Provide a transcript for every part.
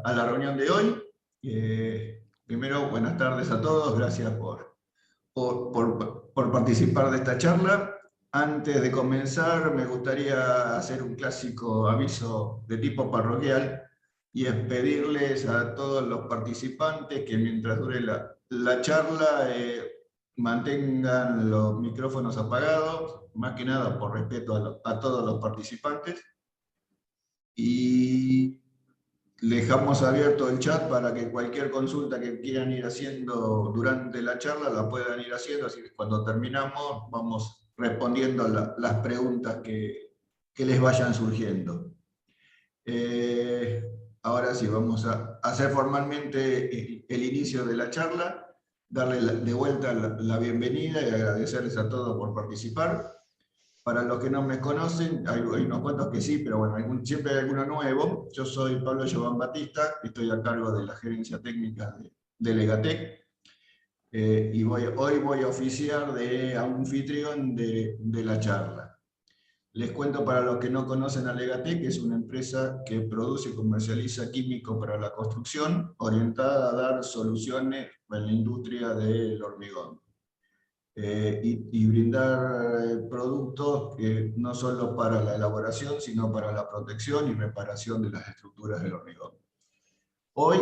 a la reunión de hoy. Primero, buenas tardes a todos, gracias por participar de esta charla. Antes de comenzar, me gustaría hacer un clásico aviso de tipo parroquial y es pedirles a todos los participantes que mientras dure la charla mantengan los micrófonos apagados, más que nada por respeto a todos los participantes. Y dejamos abierto el chat para que cualquier consulta que quieran ir haciendo durante la charla la puedan ir haciendo, así que cuando terminamos vamos respondiendo las preguntas que les vayan surgiendo. Ahora sí, vamos a hacer formalmente el inicio de la charla, darle de vuelta la bienvenida y agradecerles a todos por participar. Para los que no me conocen, hay unos cuantos que sí, pero bueno, siempre hay alguno nuevo. Yo soy Pablo Giovanni Batista, estoy a cargo de la gerencia técnica de Legatec. Y hoy voy a oficiar de anfitrión de la charla. Les cuento para los que no conocen a Legatec, que es una empresa que produce y comercializa químicos para la construcción, orientada a dar soluciones en la industria del hormigón. Y brindar productos que no solo para la elaboración, sino para la protección y reparación de las estructuras del hormigón. Hoy,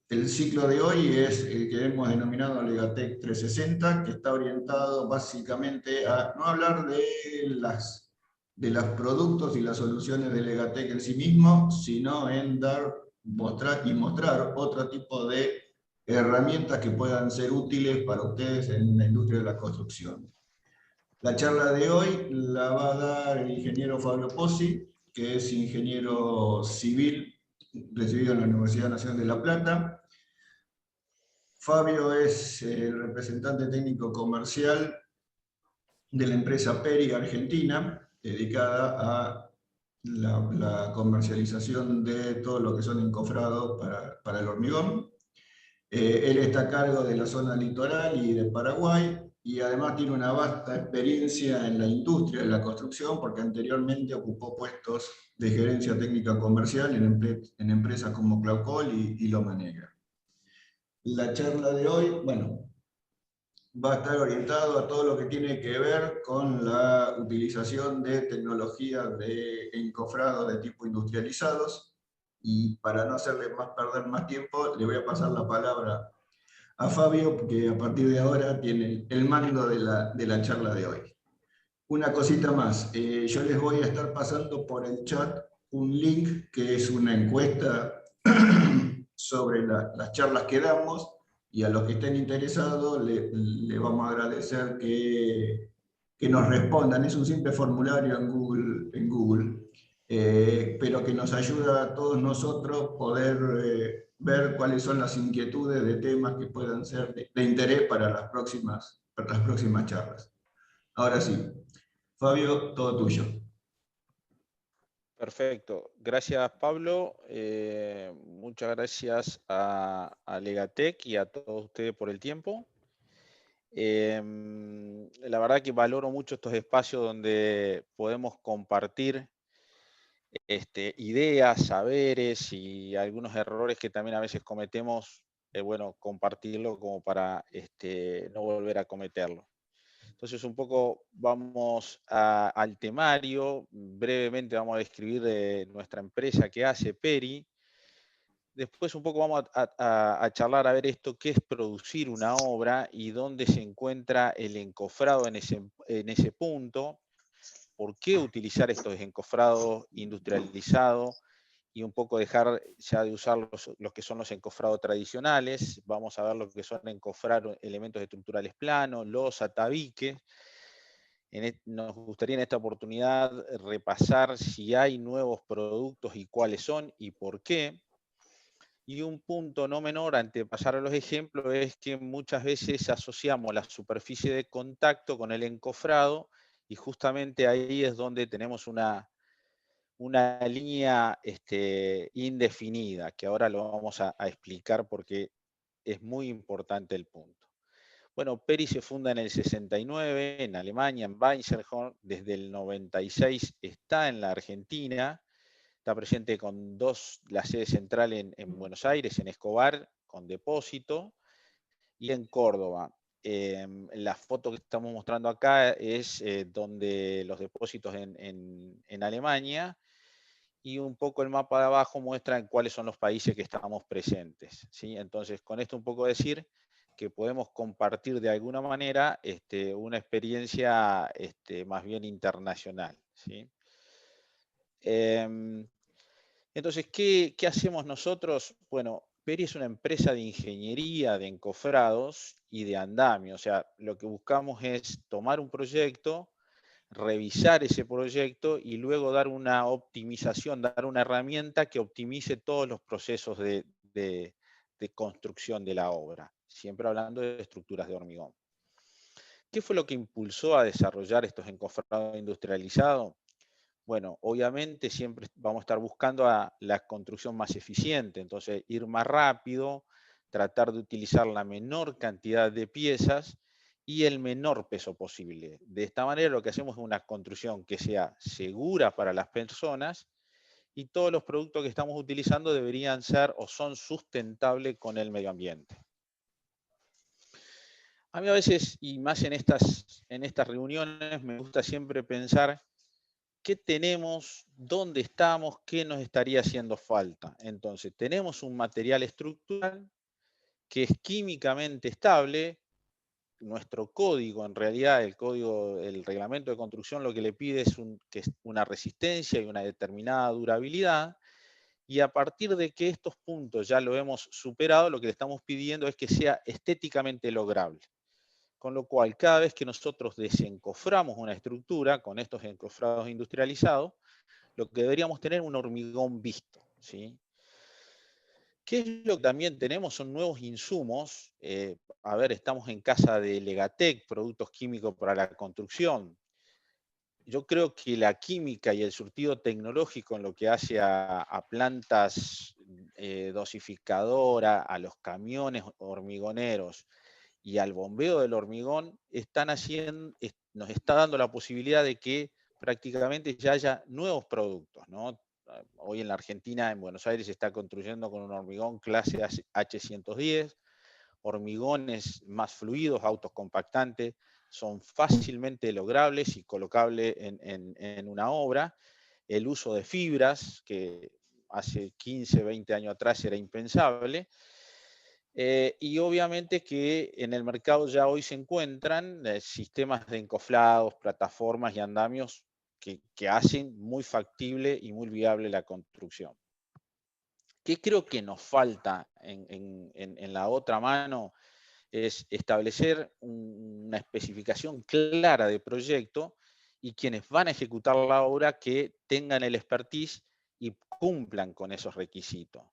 el ciclo de hoy es el que hemos denominado Legatec 360, que está orientado básicamente a no hablar de los productos y las soluciones de Legatec en sí mismo, sino en mostrar otro tipo de herramientas que puedan ser útiles para ustedes en la industria de la construcción. La charla de hoy la va a dar el ingeniero Fabio Pozzi, que es ingeniero civil recibido en la Universidad Nacional de La Plata. Fabio es el representante técnico comercial de la empresa Peri Argentina, dedicada a la comercialización de todo lo que son encofrados para el hormigón. Él está a cargo de la zona litoral y de Paraguay, y además tiene una vasta experiencia en la industria de la construcción, porque anteriormente ocupó puestos de gerencia técnica comercial en empresas como Claucol y Loma Negra. La charla de hoy, bueno, va a estar orientado a todo lo que tiene que ver con la utilización de tecnologías de encofrado de tipo industrializados, y para no hacerle perder más tiempo, le voy a pasar la palabra a Fabio, que a partir de ahora tiene el mando de la charla de hoy. Una cosita más, yo les voy a estar pasando por el chat un link que es una encuesta sobre las charlas que damos, y a los que estén interesados le vamos a agradecer que nos respondan. Es un simple formulario en Google, pero que nos ayuda a todos nosotros poder ver cuáles son las inquietudes de temas que puedan ser de interés para las próximas charlas. Ahora sí, Fabio, todo tuyo. Perfecto. Gracias, Pablo. Muchas gracias a Legatec y a todos ustedes por el tiempo. La verdad que valoro mucho estos espacios donde podemos compartir ideas, saberes y algunos errores que también a veces cometemos, bueno, compartirlo como para no volver a cometerlo. Entonces, un poco vamos al temario. Brevemente vamos a describir nuestra empresa que hace Peri. Después un poco vamos a charlar a ver esto, qué es producir una obra y dónde se encuentra el encofrado en ese punto, por qué utilizar estos encofrados industrializados y un poco dejar ya de usar los que son los encofrados tradicionales. Vamos a ver lo que son encofrar elementos estructurales planos, losa, tabiques. Nos gustaría en esta oportunidad repasar si hay nuevos productos y cuáles son y por qué. Y un punto no menor, antes de pasar a los ejemplos, es que muchas veces asociamos la superficie de contacto con el encofrado, y justamente ahí es donde tenemos una línea indefinida, que ahora lo vamos a explicar porque es muy importante el punto. Bueno, Peri se funda en el 69 en Alemania, en Weißenhorn. Desde el 96 está en la Argentina. está presente con la sede central en Buenos Aires, en Escobar, con depósito, y en Córdoba. La foto que estamos mostrando acá es donde los depósitos en Alemania, y un poco el mapa de abajo muestra en cuáles son los países que estamos presentes, ¿sí? Entonces, con esto un poco decir que podemos compartir de alguna manera una experiencia más bien internacional, ¿sí? Entonces, ¿qué hacemos nosotros? Bueno, Peri es una empresa de ingeniería, de encofrados y de andamio. O sea, lo que buscamos es tomar un proyecto, revisar ese proyecto y luego dar una optimización, dar una herramienta que optimice todos los procesos de construcción de la obra, siempre hablando de estructuras de hormigón. ¿Qué fue lo que impulsó a desarrollar estos encofrados industrializados? Bueno, obviamente siempre vamos a estar buscando la construcción más eficiente, entonces ir más rápido, tratar de utilizar la menor cantidad de piezas y el menor peso posible. De esta manera lo que hacemos es una construcción que sea segura para las personas, y todos los productos que estamos utilizando deberían ser o son sustentables con el medio ambiente. A mí a veces, y más en estas reuniones, me gusta siempre pensar qué tenemos, dónde estamos, qué nos estaría haciendo falta. Entonces, tenemos un material estructural que es químicamente estable. Nuestro código, en realidad, el reglamento de construcción lo que le pide es una resistencia y una determinada durabilidad. Y a partir de que estos puntos ya lo hemos superado, lo que le estamos pidiendo es que sea estéticamente lograble. Con lo cual, cada vez que nosotros desencoframos una estructura con estos encofrados industrializados, lo que deberíamos tener es un hormigón visto, ¿sí? ¿Qué es lo que también tenemos? Son nuevos insumos. A ver, estamos en casa de Legatec, productos químicos para la construcción. Yo creo que la química y el surtido tecnológico en lo que hace a plantas dosificadoras, a los camiones hormigoneros y al bombeo del hormigón, nos está dando la posibilidad de que prácticamente ya haya nuevos productos, ¿no? Hoy en la Argentina, en Buenos Aires, se está construyendo con un hormigón clase H110, hormigones más fluidos, autocompactantes, son fácilmente logrables y colocables en una obra. El uso de fibras, que hace 15, 20 años atrás era impensable. Y obviamente que en el mercado ya hoy se encuentran sistemas de encoflados, plataformas y andamios que hacen muy factible y muy viable la construcción. ¿Qué creo que nos falta en la otra mano? Es establecer una especificación clara de proyecto y quienes van a ejecutar la obra que tengan el expertise y cumplan con esos requisitos.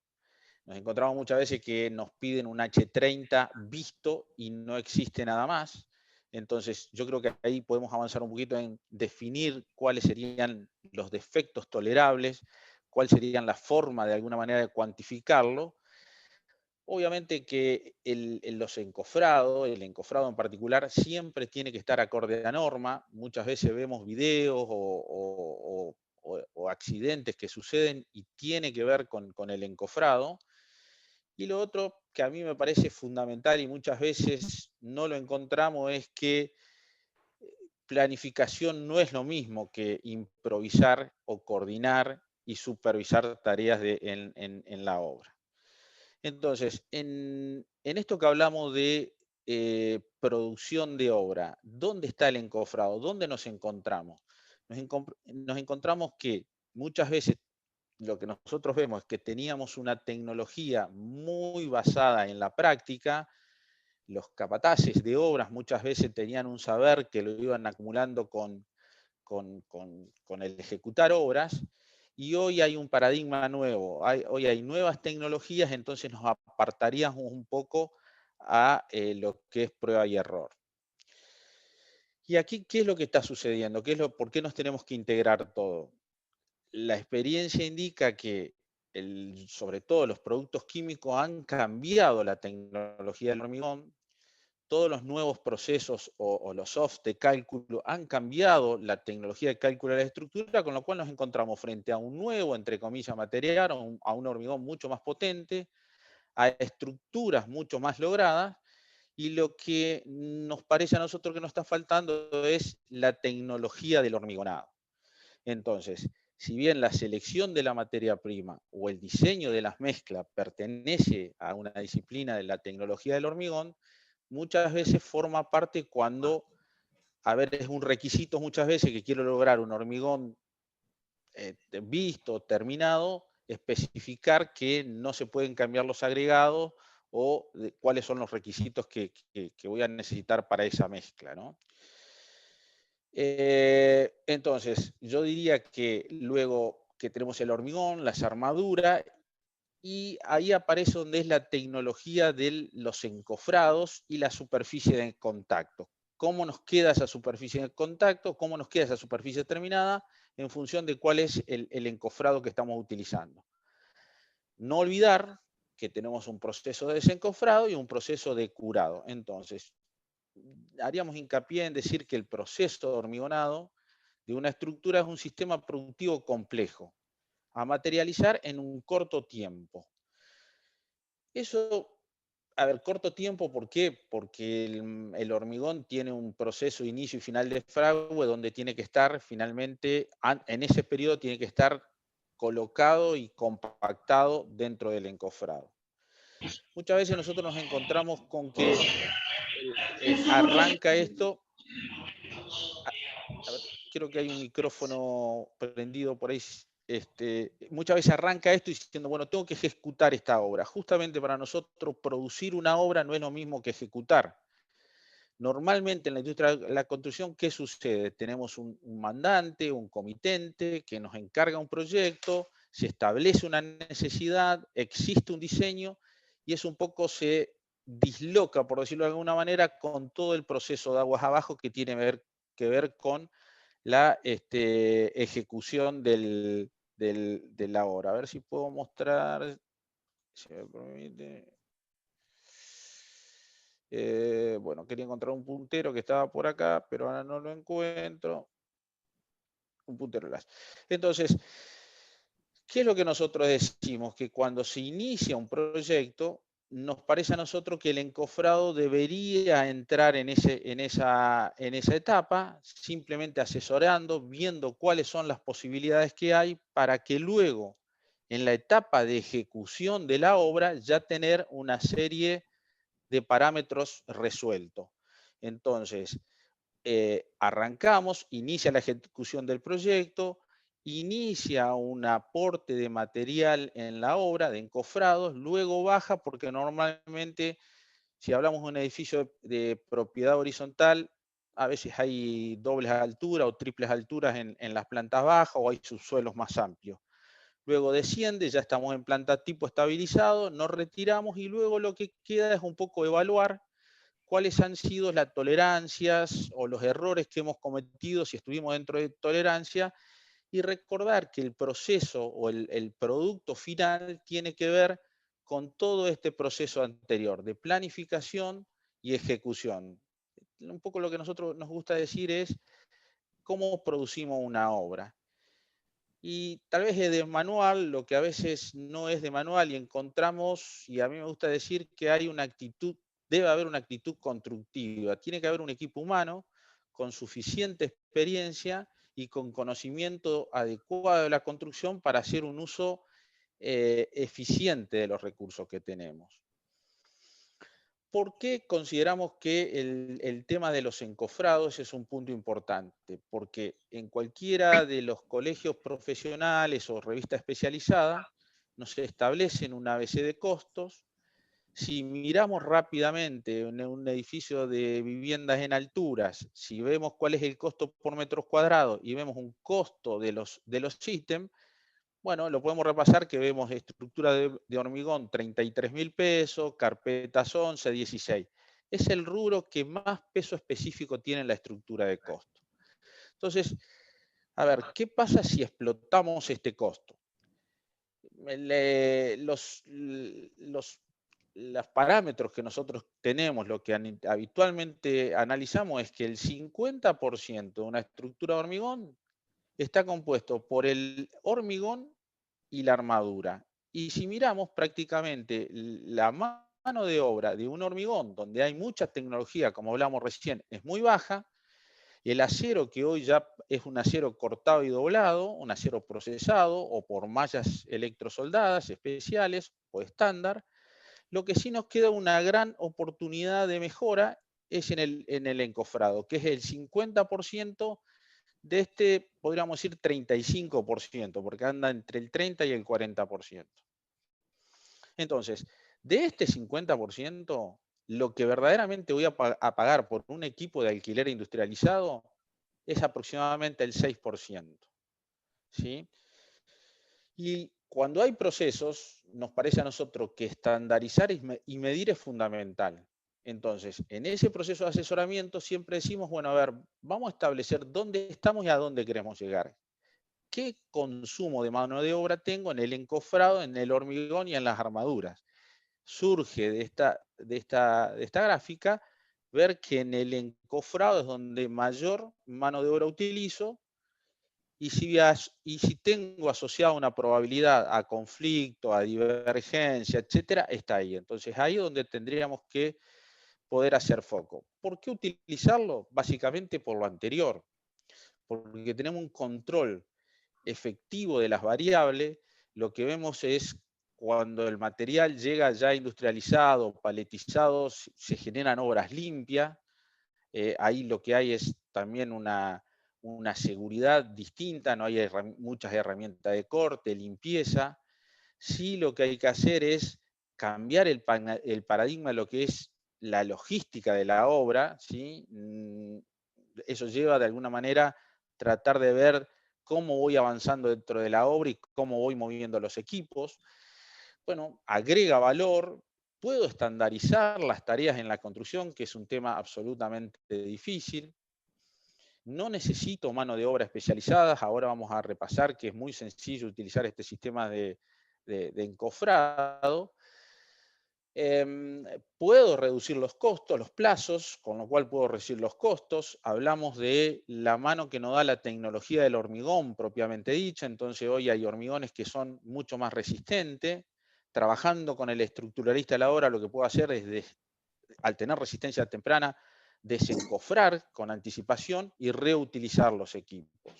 Nos encontramos muchas veces que nos piden un H30 visto y no existe nada más. Entonces, yo creo que ahí podemos avanzar un poquito en definir cuáles serían los defectos tolerables, cuál sería la forma de alguna manera de cuantificarlo. Obviamente que los encofrados, el encofrado en particular, siempre tiene que estar acorde a norma. Muchas veces vemos videos o accidentes que suceden y tiene que ver con el encofrado. Y lo otro que a mí me parece fundamental y muchas veces no lo encontramos es que planificación no es lo mismo que improvisar o coordinar y supervisar tareas en la obra. Entonces, en esto que hablamos de producción de obra, ¿dónde está el encofrado? ¿Dónde nos encontramos? Nos encontramos que muchas veces lo que nosotros vemos es que teníamos una tecnología muy basada en la práctica. Los capataces de obras muchas veces tenían un saber que lo iban acumulando con el ejecutar obras, y hoy hay un paradigma nuevo, hoy hay nuevas tecnologías, entonces nos apartaríamos un poco a lo que es prueba y error. Y aquí, ¿qué es lo que está sucediendo? ¿Por qué nos tenemos que integrar todo? La experiencia indica que, sobre todo los productos químicos, han cambiado la tecnología del hormigón. todos los nuevos procesos o los soft de cálculo han cambiado la tecnología de cálculo de la estructura, con lo cual nos encontramos frente a un nuevo, entre comillas, material, a un hormigón mucho más potente, a estructuras mucho más logradas, y lo que nos parece a nosotros que nos está faltando es la tecnología del hormigonado. Entonces, si bien la selección de la materia prima o el diseño de las mezclas pertenece a una disciplina de la tecnología del hormigón, muchas veces forma parte cuando, a ver, es un requisito muchas veces que quiero lograr un hormigón visto, terminado, especificar que no se pueden cambiar los agregados o cuáles son los requisitos que voy a necesitar para esa mezcla, ¿no? Entonces, yo diría que luego que tenemos el hormigón, las armaduras, y ahí aparece donde es la tecnología de los encofrados y la superficie de contacto. ¿Cómo nos queda esa superficie de contacto? ¿Cómo nos queda esa superficie terminada? En función de cuál es el encofrado que estamos utilizando. No olvidar que tenemos un proceso de desencofrado y un proceso de curado. Entonces, haríamos hincapié en decir que el proceso de hormigonado de una estructura es un sistema productivo complejo, a materializar en un corto tiempo. Eso, a ver, corto tiempo, ¿por qué? Porque el hormigón tiene un proceso de inicio y final de fragua donde tiene que estar finalmente, en ese periodo tiene que estar colocado y compactado dentro del encofrado. Muchas veces nosotros nos encontramos con que arranca esto. A ver, creo que hay un micrófono prendido por ahí. Muchas veces arranca esto diciendo, bueno, tengo que ejecutar esta obra. Justamente para nosotros producir una obra no es lo mismo que ejecutar. Normalmente en la industria de la construcción, ¿qué sucede? Tenemos un mandante, un comitente que nos encarga un proyecto, se establece una necesidad, existe un diseño y eso un poco se disloca, por decirlo de alguna manera, con todo el proceso de aguas abajo que tiene que ver con la ejecución de la obra. A ver si puedo mostrar, si me permite. Bueno, quería encontrar un puntero que estaba por acá, pero ahora no lo encuentro. Un puntero láser. Entonces, ¿qué es lo que nosotros decimos? Que cuando se inicia un proyecto, nos parece a nosotros que el encofrado debería entrar en esa etapa, simplemente asesorando, viendo cuáles son las posibilidades que hay para que luego, en la etapa de ejecución de la obra, ya tener una serie de parámetros resueltos. Entonces, arrancamos, inicia la ejecución del proyecto, inicia un aporte de material en la obra, de encofrados, luego baja porque normalmente, si hablamos de un edificio de propiedad horizontal, a veces hay dobles alturas o triples alturas en las plantas bajas o hay subsuelos más amplios. Luego desciende, ya estamos en planta tipo estabilizado, nos retiramos y luego lo que queda es un poco evaluar cuáles han sido las tolerancias o los errores que hemos cometido si estuvimos dentro de tolerancia y recordar que el proceso o el producto final tiene que ver con todo este proceso anterior de planificación y ejecución. Un poco lo que a nosotros nos gusta decir es cómo producimos una obra. Y tal vez es de manual, lo que a veces no es de manual y encontramos, y a mí me gusta decir que hay una actitud, debe haber una actitud constructiva, tiene que haber un equipo humano con suficiente experiencia y con conocimiento adecuado de la construcción para hacer un uso eficiente de los recursos que tenemos. ¿Por qué consideramos que el tema de los encofrados es un punto importante? Porque en cualquiera de los colegios profesionales o revista especializada nos establecen un ABC de costos. Si miramos rápidamente en un edificio de viviendas en alturas, si vemos cuál es el costo por metros cuadrados y vemos un costo de los ítems, bueno, lo podemos repasar que vemos estructura de hormigón 33.000 pesos, carpetas 11, 16. Es el rubro que más peso específico tiene en la estructura de costo. Entonces, a ver, ¿qué pasa si explotamos este costo? los parámetros que nosotros tenemos, lo que habitualmente analizamos es que el 50% de una estructura de hormigón está compuesto por el hormigón y la armadura. Y si miramos prácticamente la mano de obra de un hormigón, donde hay mucha tecnología, como hablamos recién, es muy baja, el acero que hoy ya es un acero cortado y doblado, un acero procesado o por mallas electrosoldadas especiales o estándar, lo que sí nos queda una gran oportunidad de mejora es en el encofrado, que es el 50% de este, podríamos decir 35%, porque anda entre el 30 y el 40%. Entonces, de este 50%, lo que verdaderamente voy a pagar por un equipo de alquiler industrializado es aproximadamente el 6%. ¿Sí? Y cuando hay procesos, nos parece a nosotros que estandarizar y medir es fundamental. Entonces, en ese proceso de asesoramiento siempre decimos, bueno, a ver, vamos a establecer dónde estamos y a dónde queremos llegar. ¿Qué consumo de mano de obra tengo en el encofrado, en el hormigón y en las armaduras? Surge de esta gráfica ver que en el encofrado es donde mayor mano de obra utilizo, y si tengo asociado una probabilidad a conflicto, a divergencia, etcétera, está ahí. Entonces ahí es donde tendríamos que poder hacer foco. ¿Por qué utilizarlo? Básicamente por lo anterior, porque tenemos un control efectivo de las variables. Lo que vemos es cuando el material llega ya industrializado, paletizado, se generan obras limpias. Ahí lo que hay es también una seguridad distinta, no hay muchas herramientas de corte, limpieza. Sí, lo que hay que hacer es cambiar el paradigma de lo que es la logística de la obra, ¿sí? Eso lleva de alguna manera tratar de ver cómo voy avanzando dentro de la obra y cómo voy moviendo los equipos. Bueno, agrega valor, puedo estandarizar las tareas en la construcción, que es un tema absolutamente difícil. No necesito mano de obra especializada. Ahora vamos a repasar que es muy sencillo utilizar este sistema de encofrado. Puedo reducir los costos, los plazos, con lo cual puedo reducir los costos. Hablamos de la mano que nos da la tecnología del hormigón propiamente dicha. Entonces hoy hay hormigones que son mucho más resistentes. Trabajando con el estructuralista de la obra, lo que puedo hacer es, al tener resistencia temprana, desencofrar con anticipación y reutilizar los equipos.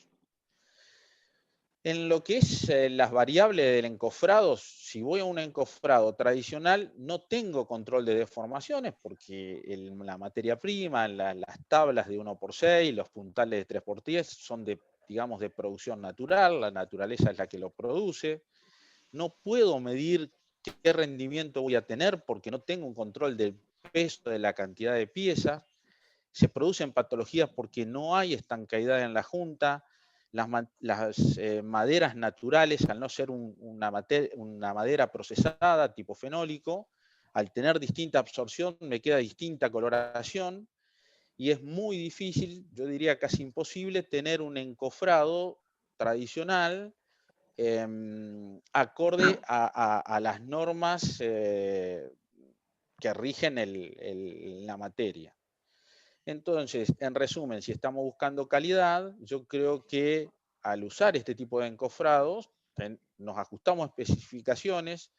En lo que es las variables del encofrado, si voy a un encofrado tradicional, no tengo control de deformaciones porque la materia prima, las tablas de 1x6, los puntales de 3x10 son digamos, de producción natural, la naturaleza es la que lo produce. No puedo medir qué rendimiento voy a tener porque no tengo un control del peso, de la cantidad de piezas. Se producen patologías porque no hay estancaidad en la junta. Las maderas naturales, al no ser una madera procesada tipo fenólico, al tener distinta absorción me queda distinta coloración y es muy difícil, yo diría casi imposible, tener un encofrado tradicional acorde a las normas que rigen la materia. Entonces, en resumen, si estamos buscando calidad, yo creo que al usar este tipo de encofrados, nos ajustamos a especificaciones,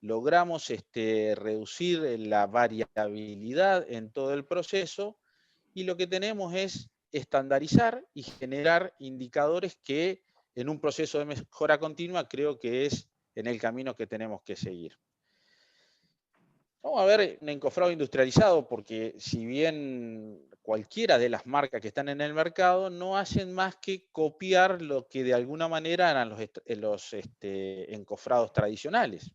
logramos reducir la variabilidad en todo el proceso y lo que tenemos es estandarizar y generar indicadores que en un proceso de mejora continua creo que es en el camino que tenemos que seguir. Vamos a ver un encofrado industrializado porque si bien cualquiera de las marcas que están en el mercado no hacen más que copiar lo que de alguna manera eran los encofrados tradicionales.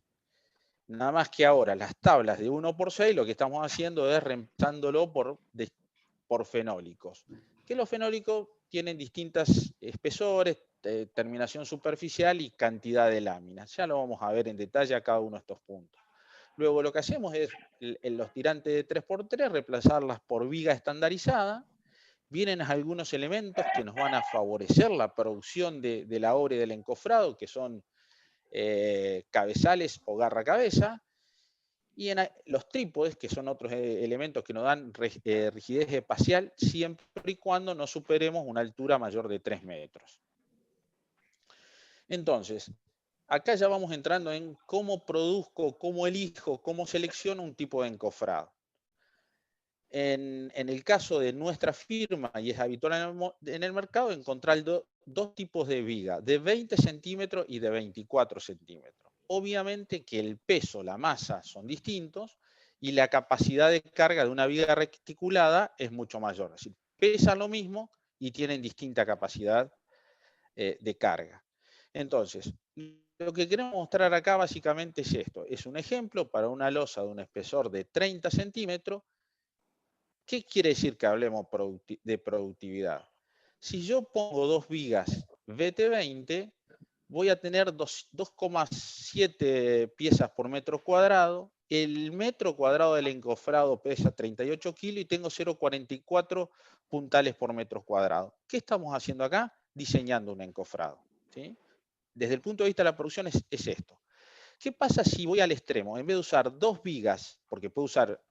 Nada más que ahora las tablas de 1x6 lo que estamos haciendo es reemplazándolo por fenólicos. Que los fenólicos tienen distintos espesores, terminación superficial y cantidad de láminas. Ya lo vamos a ver en detalle a cada uno de estos puntos. Luego lo que hacemos es en los tirantes de 3x3 reemplazarlas por viga estandarizada. Vienen algunos elementos que nos van a favorecer la producción de la obra y del encofrado, que son cabezales o garra cabeza. Y en los trípodes, que son otros elementos que nos dan rigidez espacial, siempre y cuando no superemos una altura mayor de 3 metros. Entonces, acá ya vamos entrando en cómo produzco, cómo elijo, cómo selecciono un tipo de encofrado. En el caso de nuestra firma, y es habitual en el mercado, encontrar dos tipos de viga, de 20 centímetros y de 24 centímetros. Obviamente que el peso, la masa son distintos y la capacidad de carga de una viga reticulada es mucho mayor. Es decir, pesan lo mismo y tienen distinta capacidad de carga. Entonces, lo que queremos mostrar acá básicamente es esto. Es un ejemplo para una losa de un espesor de 30 centímetros. ¿Qué quiere decir que hablemos de productividad? Si yo pongo 2 vigas VT20, voy a tener 2,7 piezas por metro cuadrado. El metro cuadrado del encofrado pesa 38 kilos y tengo 0,44 puntales por metro cuadrado. ¿Qué estamos haciendo acá? Diseñando un encofrado, ¿sí? Desde el punto de vista de la producción es esto. ¿Qué pasa si voy al extremo? En vez de usar 2 vigas, porque puedo usar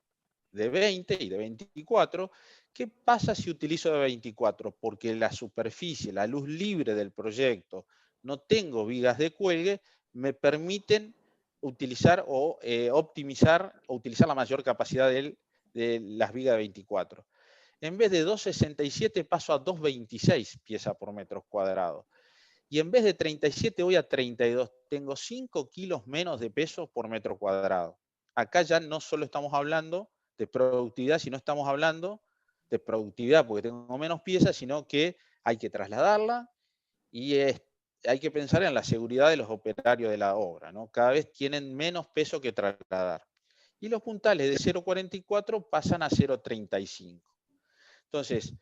de 20 y de 24, ¿qué pasa si utilizo de 24? Porque la superficie, la luz libre del proyecto, no tengo vigas de cuelgue, me permiten utilizar o optimizar o utilizar la mayor capacidad de las vigas de 24. En vez de 2,67 paso a 2,26 piezas por metro cuadrado. Y en vez de 37 voy a 32. Tengo 5 kilos menos de peso por metro cuadrado. Acá ya no solo estamos hablando de productividad, sino estamos hablando de productividad porque tengo menos piezas, sino que hay que trasladarla y hay que pensar en la seguridad de los operarios de la obra, ¿no? Cada vez tienen menos peso que trasladar. Y los puntales de 0,44 pasan a 0,35. Entonces,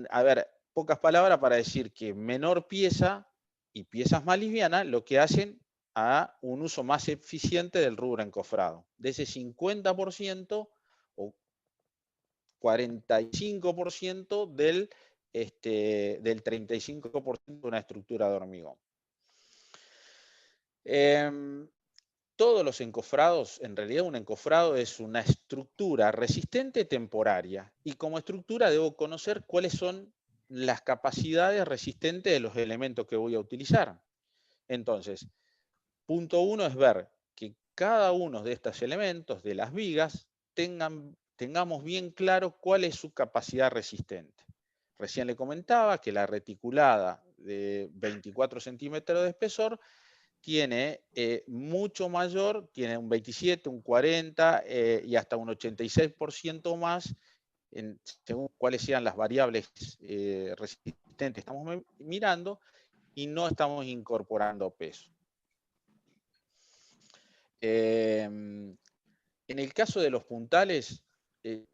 a ver, pocas palabras para decir que menor pieza y piezas más livianas lo que hacen a un uso más eficiente del rubro encofrado. De ese 50% o 45% del 35% de una estructura de hormigón. Todos los encofrados, en realidad un encofrado es una estructura resistente temporaria y como estructura debo conocer cuáles son las capacidades resistentes de los elementos que voy a utilizar. Entonces, punto 1 es ver que cada uno de estos elementos, de las vigas, tengamos bien claro cuál es su capacidad resistente. Recién le comentaba que la reticulada de 24 centímetros de espesor tiene mucho mayor, tiene un 27, un 40 y hasta un 86% más, según cuáles sean las variables resistentes que estamos mirando, y no estamos incorporando peso. En el caso de los puntales,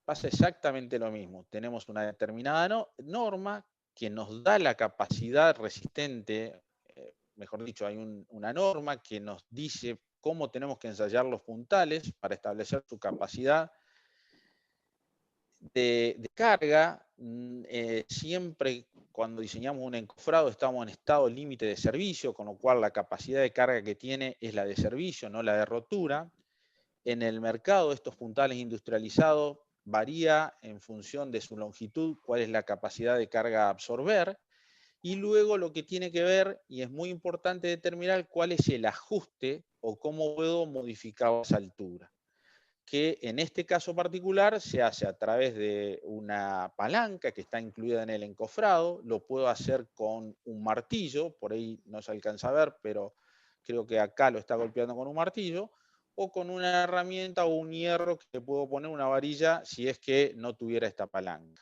pasa exactamente lo mismo. Tenemos una determinada norma que nos da la capacidad resistente, mejor dicho, hay una norma que nos dice cómo tenemos que ensayar los puntales para establecer su capacidad de carga. Siempre cuando diseñamos un encofrado estamos en estado límite de servicio, con lo cual la capacidad de carga que tiene es la de servicio, no la de rotura. En el mercado estos puntales industrializados varía en función de su longitud, cuál es la capacidad de carga a absorber. Y luego lo que tiene que ver, y es muy importante determinar cuál es el ajuste o cómo puedo modificar esa altura, que en este caso particular se hace a través de una palanca que está incluida en el encofrado. Lo puedo hacer con un martillo, por ahí no se alcanza a ver, pero creo que acá lo está golpeando con un martillo, o con una herramienta o un hierro que le puedo poner una varilla si es que no tuviera esta palanca.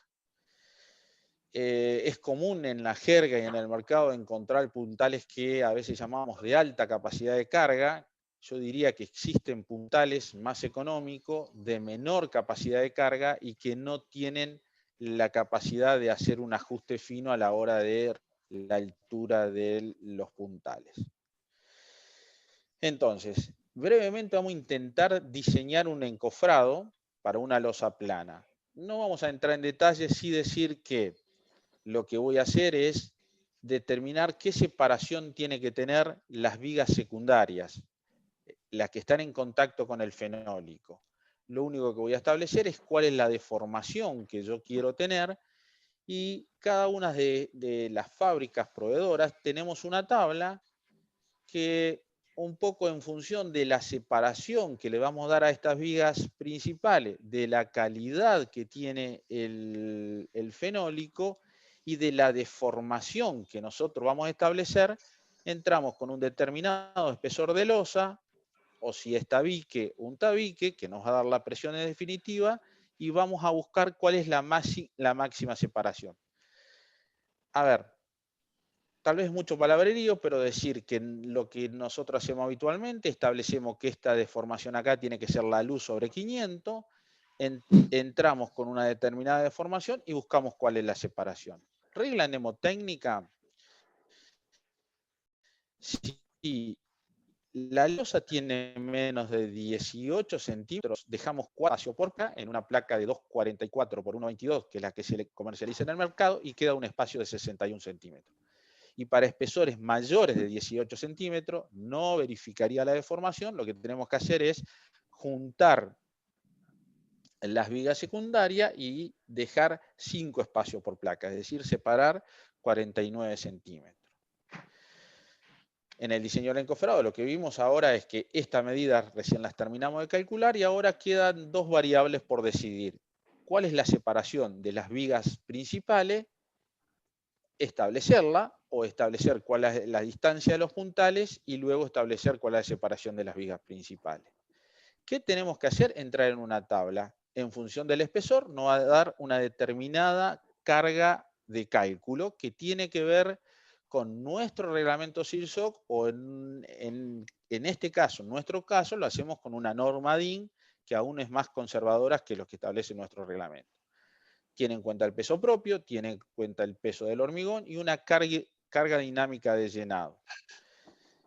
Es común en la jerga y en el mercado encontrar puntales que a veces llamamos de alta capacidad de carga. Yo diría que existen puntales más económicos, de menor capacidad de carga y que no tienen la capacidad de hacer un ajuste fino a la hora de la altura de los puntales. Entonces, brevemente vamos a intentar diseñar un encofrado para una losa plana. No vamos a entrar en detalles, sí decir que lo que voy a hacer es determinar qué separación tiene que tener las vigas secundarias. las que están en contacto con el fenólico. Lo único que voy a establecer es cuál es la deformación que yo quiero tener, y cada una de las fábricas proveedoras tenemos una tabla que, un poco en función de la separación que le vamos a dar a estas vigas principales, de la calidad que tiene el fenólico y de la deformación que nosotros vamos a establecer, entramos con un determinado espesor de losa, o si es tabique, un tabique, que nos va a dar la presión en definitiva, y vamos a buscar cuál es la máxima separación. A ver, tal vez mucho palabrerío, pero decir que lo que nosotros hacemos habitualmente, establecemos que esta deformación acá tiene que ser la luz sobre 500, entramos con una determinada deformación y buscamos cuál es la separación. Regla mnemotécnica: si la losa tiene menos de 18 centímetros, dejamos 4 espacios por placa en una placa de 2,44 por 1,22, que es la que se comercializa en el mercado, y queda un espacio de 61 centímetros. Y para espesores mayores de 18 centímetros no verificaría la deformación. Lo que tenemos que hacer es juntar las vigas secundarias y dejar 5 espacios por placa, es decir, separar 49 centímetros. En el diseño del encofrado lo que vimos ahora es que esta medida recién las terminamos de calcular, y ahora quedan dos variables por decidir. ¿Cuál es la separación de las vigas principales? Establecerla, o establecer cuál es la distancia de los puntales y luego establecer cuál es la separación de las vigas principales. ¿Qué tenemos que hacer? Entrar en una tabla. En función del espesor nos va a dar una determinada carga de cálculo que tiene que ver con nuestro reglamento SIRSOC, o en este caso, en nuestro caso, lo hacemos con una norma DIN que aún es más conservadora que los que establece nuestro reglamento. Tiene en cuenta el peso propio, tiene en cuenta el peso del hormigón y una carga dinámica de llenado.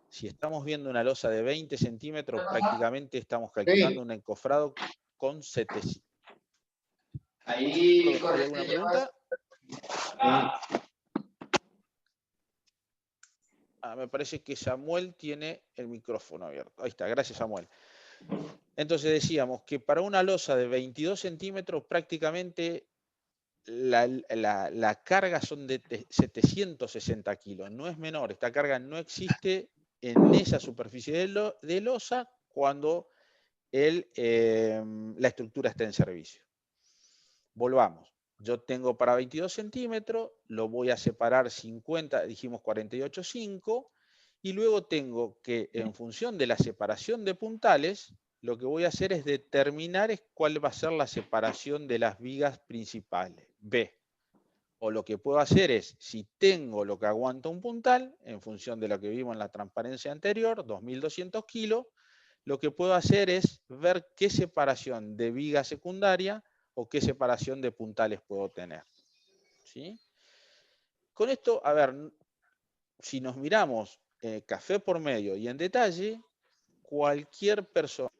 Si estamos viendo una losa de 20 centímetros, prácticamente estamos calculando un encofrado con 700. Ahí, ¿Hay alguna pregunta? Me parece que Samuel tiene el micrófono abierto. Ahí está, gracias Samuel. Entonces decíamos que para una losa de 22 centímetros prácticamente la carga son de 760 kilos. No es menor, esta carga no existe en esa superficie de losa cuando la estructura está en servicio. Volvamos. Yo tengo para 22 centímetros, lo voy a separar 50, dijimos 48,5, y luego tengo que, en función de la separación de puntales, lo que voy a hacer es determinar cuál va a ser la separación de las vigas principales, B. O lo que puedo hacer es, si tengo lo que aguanta un puntal, en función de lo que vimos en la transparencia anterior, 2.200 kilos, lo que puedo hacer es ver qué separación de viga secundaria o qué separación de puntales puedo tener. ¿Sí? Con esto, a ver, si nos miramos café por medio y en detalle, cualquier persona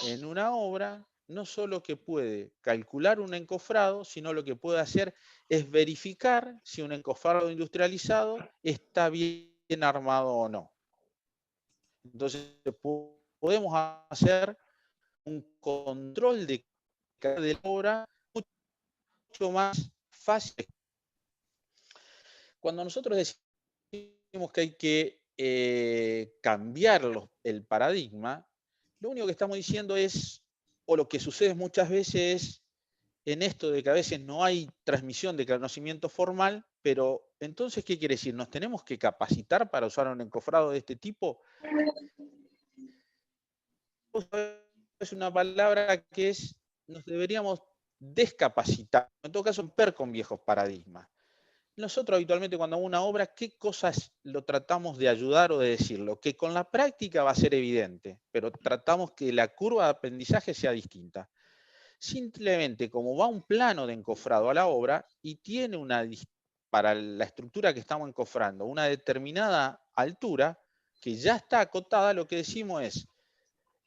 en una obra no solo que puede calcular un encofrado, sino lo que puede hacer es verificar si un encofrado industrializado está bien armado o no. Entonces podemos hacer un control de la obra mucho más fácil. Cuando nosotros decimos que hay que cambiar el paradigma, lo único que estamos diciendo es, o lo que sucede muchas veces es, en esto de que a veces no hay transmisión de conocimiento formal, pero entonces, ¿qué quiere decir? ¿Nos tenemos que capacitar para usar un encofrado de este tipo? Es una palabra que nos deberíamos descapacitar, en todo caso, romper con viejos paradigmas. Nosotros habitualmente cuando hagamos una obra, ¿qué cosas lo tratamos de ayudar o de decirlo? Que con la práctica va a ser evidente, pero tratamos que la curva de aprendizaje sea distinta. Simplemente, como va un plano de encofrado a la obra y tiene para la estructura que estamos encofrando, una determinada altura que ya está acotada, lo que decimos es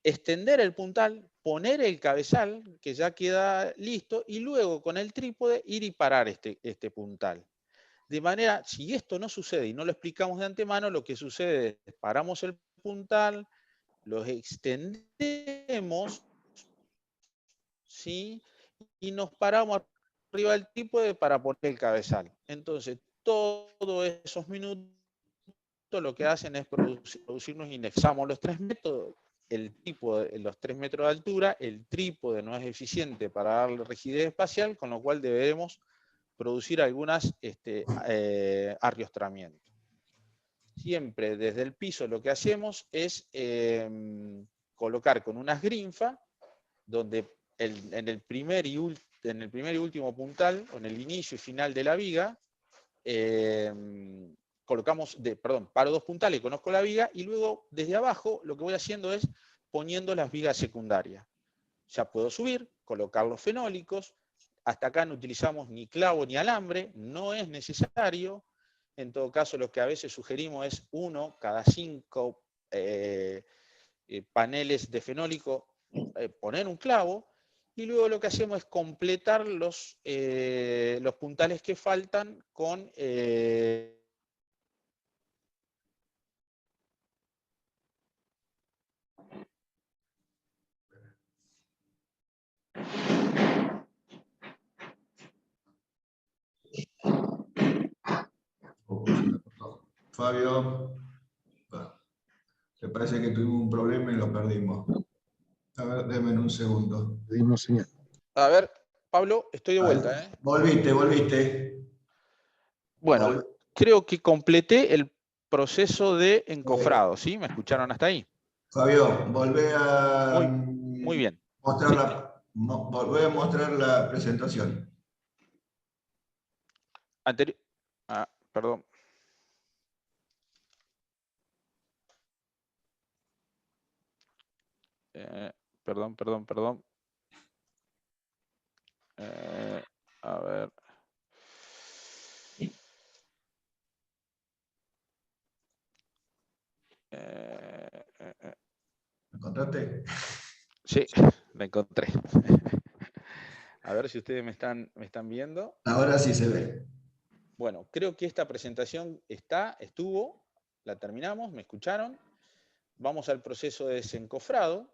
extender el puntal, poner el cabezal, que ya queda listo, y luego con el trípode ir y parar este puntal. De manera, si esto no sucede y no lo explicamos de antemano, lo que sucede es paramos el puntal, los extendemos, ¿sí? Y nos paramos arriba del trípode para poner el cabezal. Entonces, todos esos minutos lo que hacen es producirnos, indexamos los 3 metros, el trípode, los 3 metros de altura, el trípode no es eficiente para darle rigidez espacial, con lo cual deberemos producir algunas arriostramientos. Siempre desde el piso lo que hacemos es colocar con unas grinfas, donde en el primer y último puntal, o en el inicio y final de la viga, paro 2 puntales, conozco la viga, y luego desde abajo lo que voy haciendo es poniendo las vigas secundarias. Ya puedo subir, colocar los fenólicos. Hasta acá no utilizamos ni clavo ni alambre, no es necesario. En todo caso, lo que a veces sugerimos es 1 cada 5 paneles de fenólico, poner un clavo, y luego lo que hacemos es completar los puntales que faltan con Fabio, me parece que tuvimos un problema y lo perdimos. A ver, denme un segundo. Pedimos señal. A ver, Pablo, estoy de vuelta. Volviste. Bueno, creo que completé el proceso de encofrado, ¿sí? ¿Me escucharon hasta ahí? Fabio, volvé a Muy bien. volvé a mostrar la presentación. Perdón. Perdón. A ver. ¿Me encontraste? Sí, la encontré. A ver si ustedes me están viendo. Ahora sí se ve. Bueno, creo que esta presentación estuvo, la terminamos, ¿me escucharon? Vamos al proceso de desencofrado.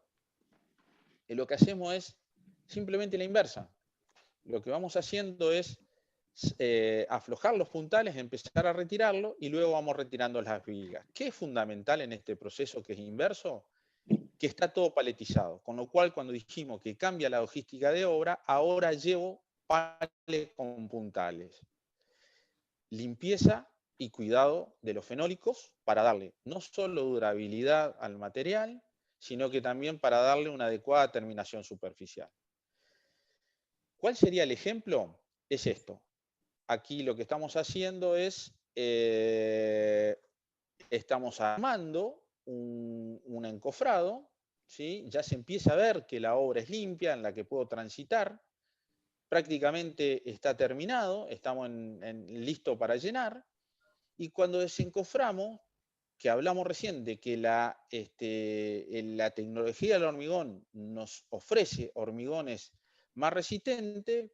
Y lo que hacemos es simplemente la inversa. Lo que vamos haciendo es aflojar los puntales, empezar a retirarlo, y luego vamos retirando las vigas. ¿Qué es fundamental en este proceso que es inverso? Que está todo paletizado, con lo cual cuando dijimos que cambia la logística de obra, ahora llevo palet con puntales. Limpieza y cuidado de los fenólicos para darle no solo durabilidad al material, sino que también para darle una adecuada terminación superficial. ¿Cuál sería el ejemplo? Es esto. Aquí lo que estamos haciendo es, estamos armando un encofrado, ¿sí? Ya se empieza a ver que la obra es limpia, en la que puedo transitar. Prácticamente está terminado, estamos listo para llenar. Y cuando desencoframos, que hablamos recién de que la tecnología del hormigón nos ofrece hormigones más resistentes,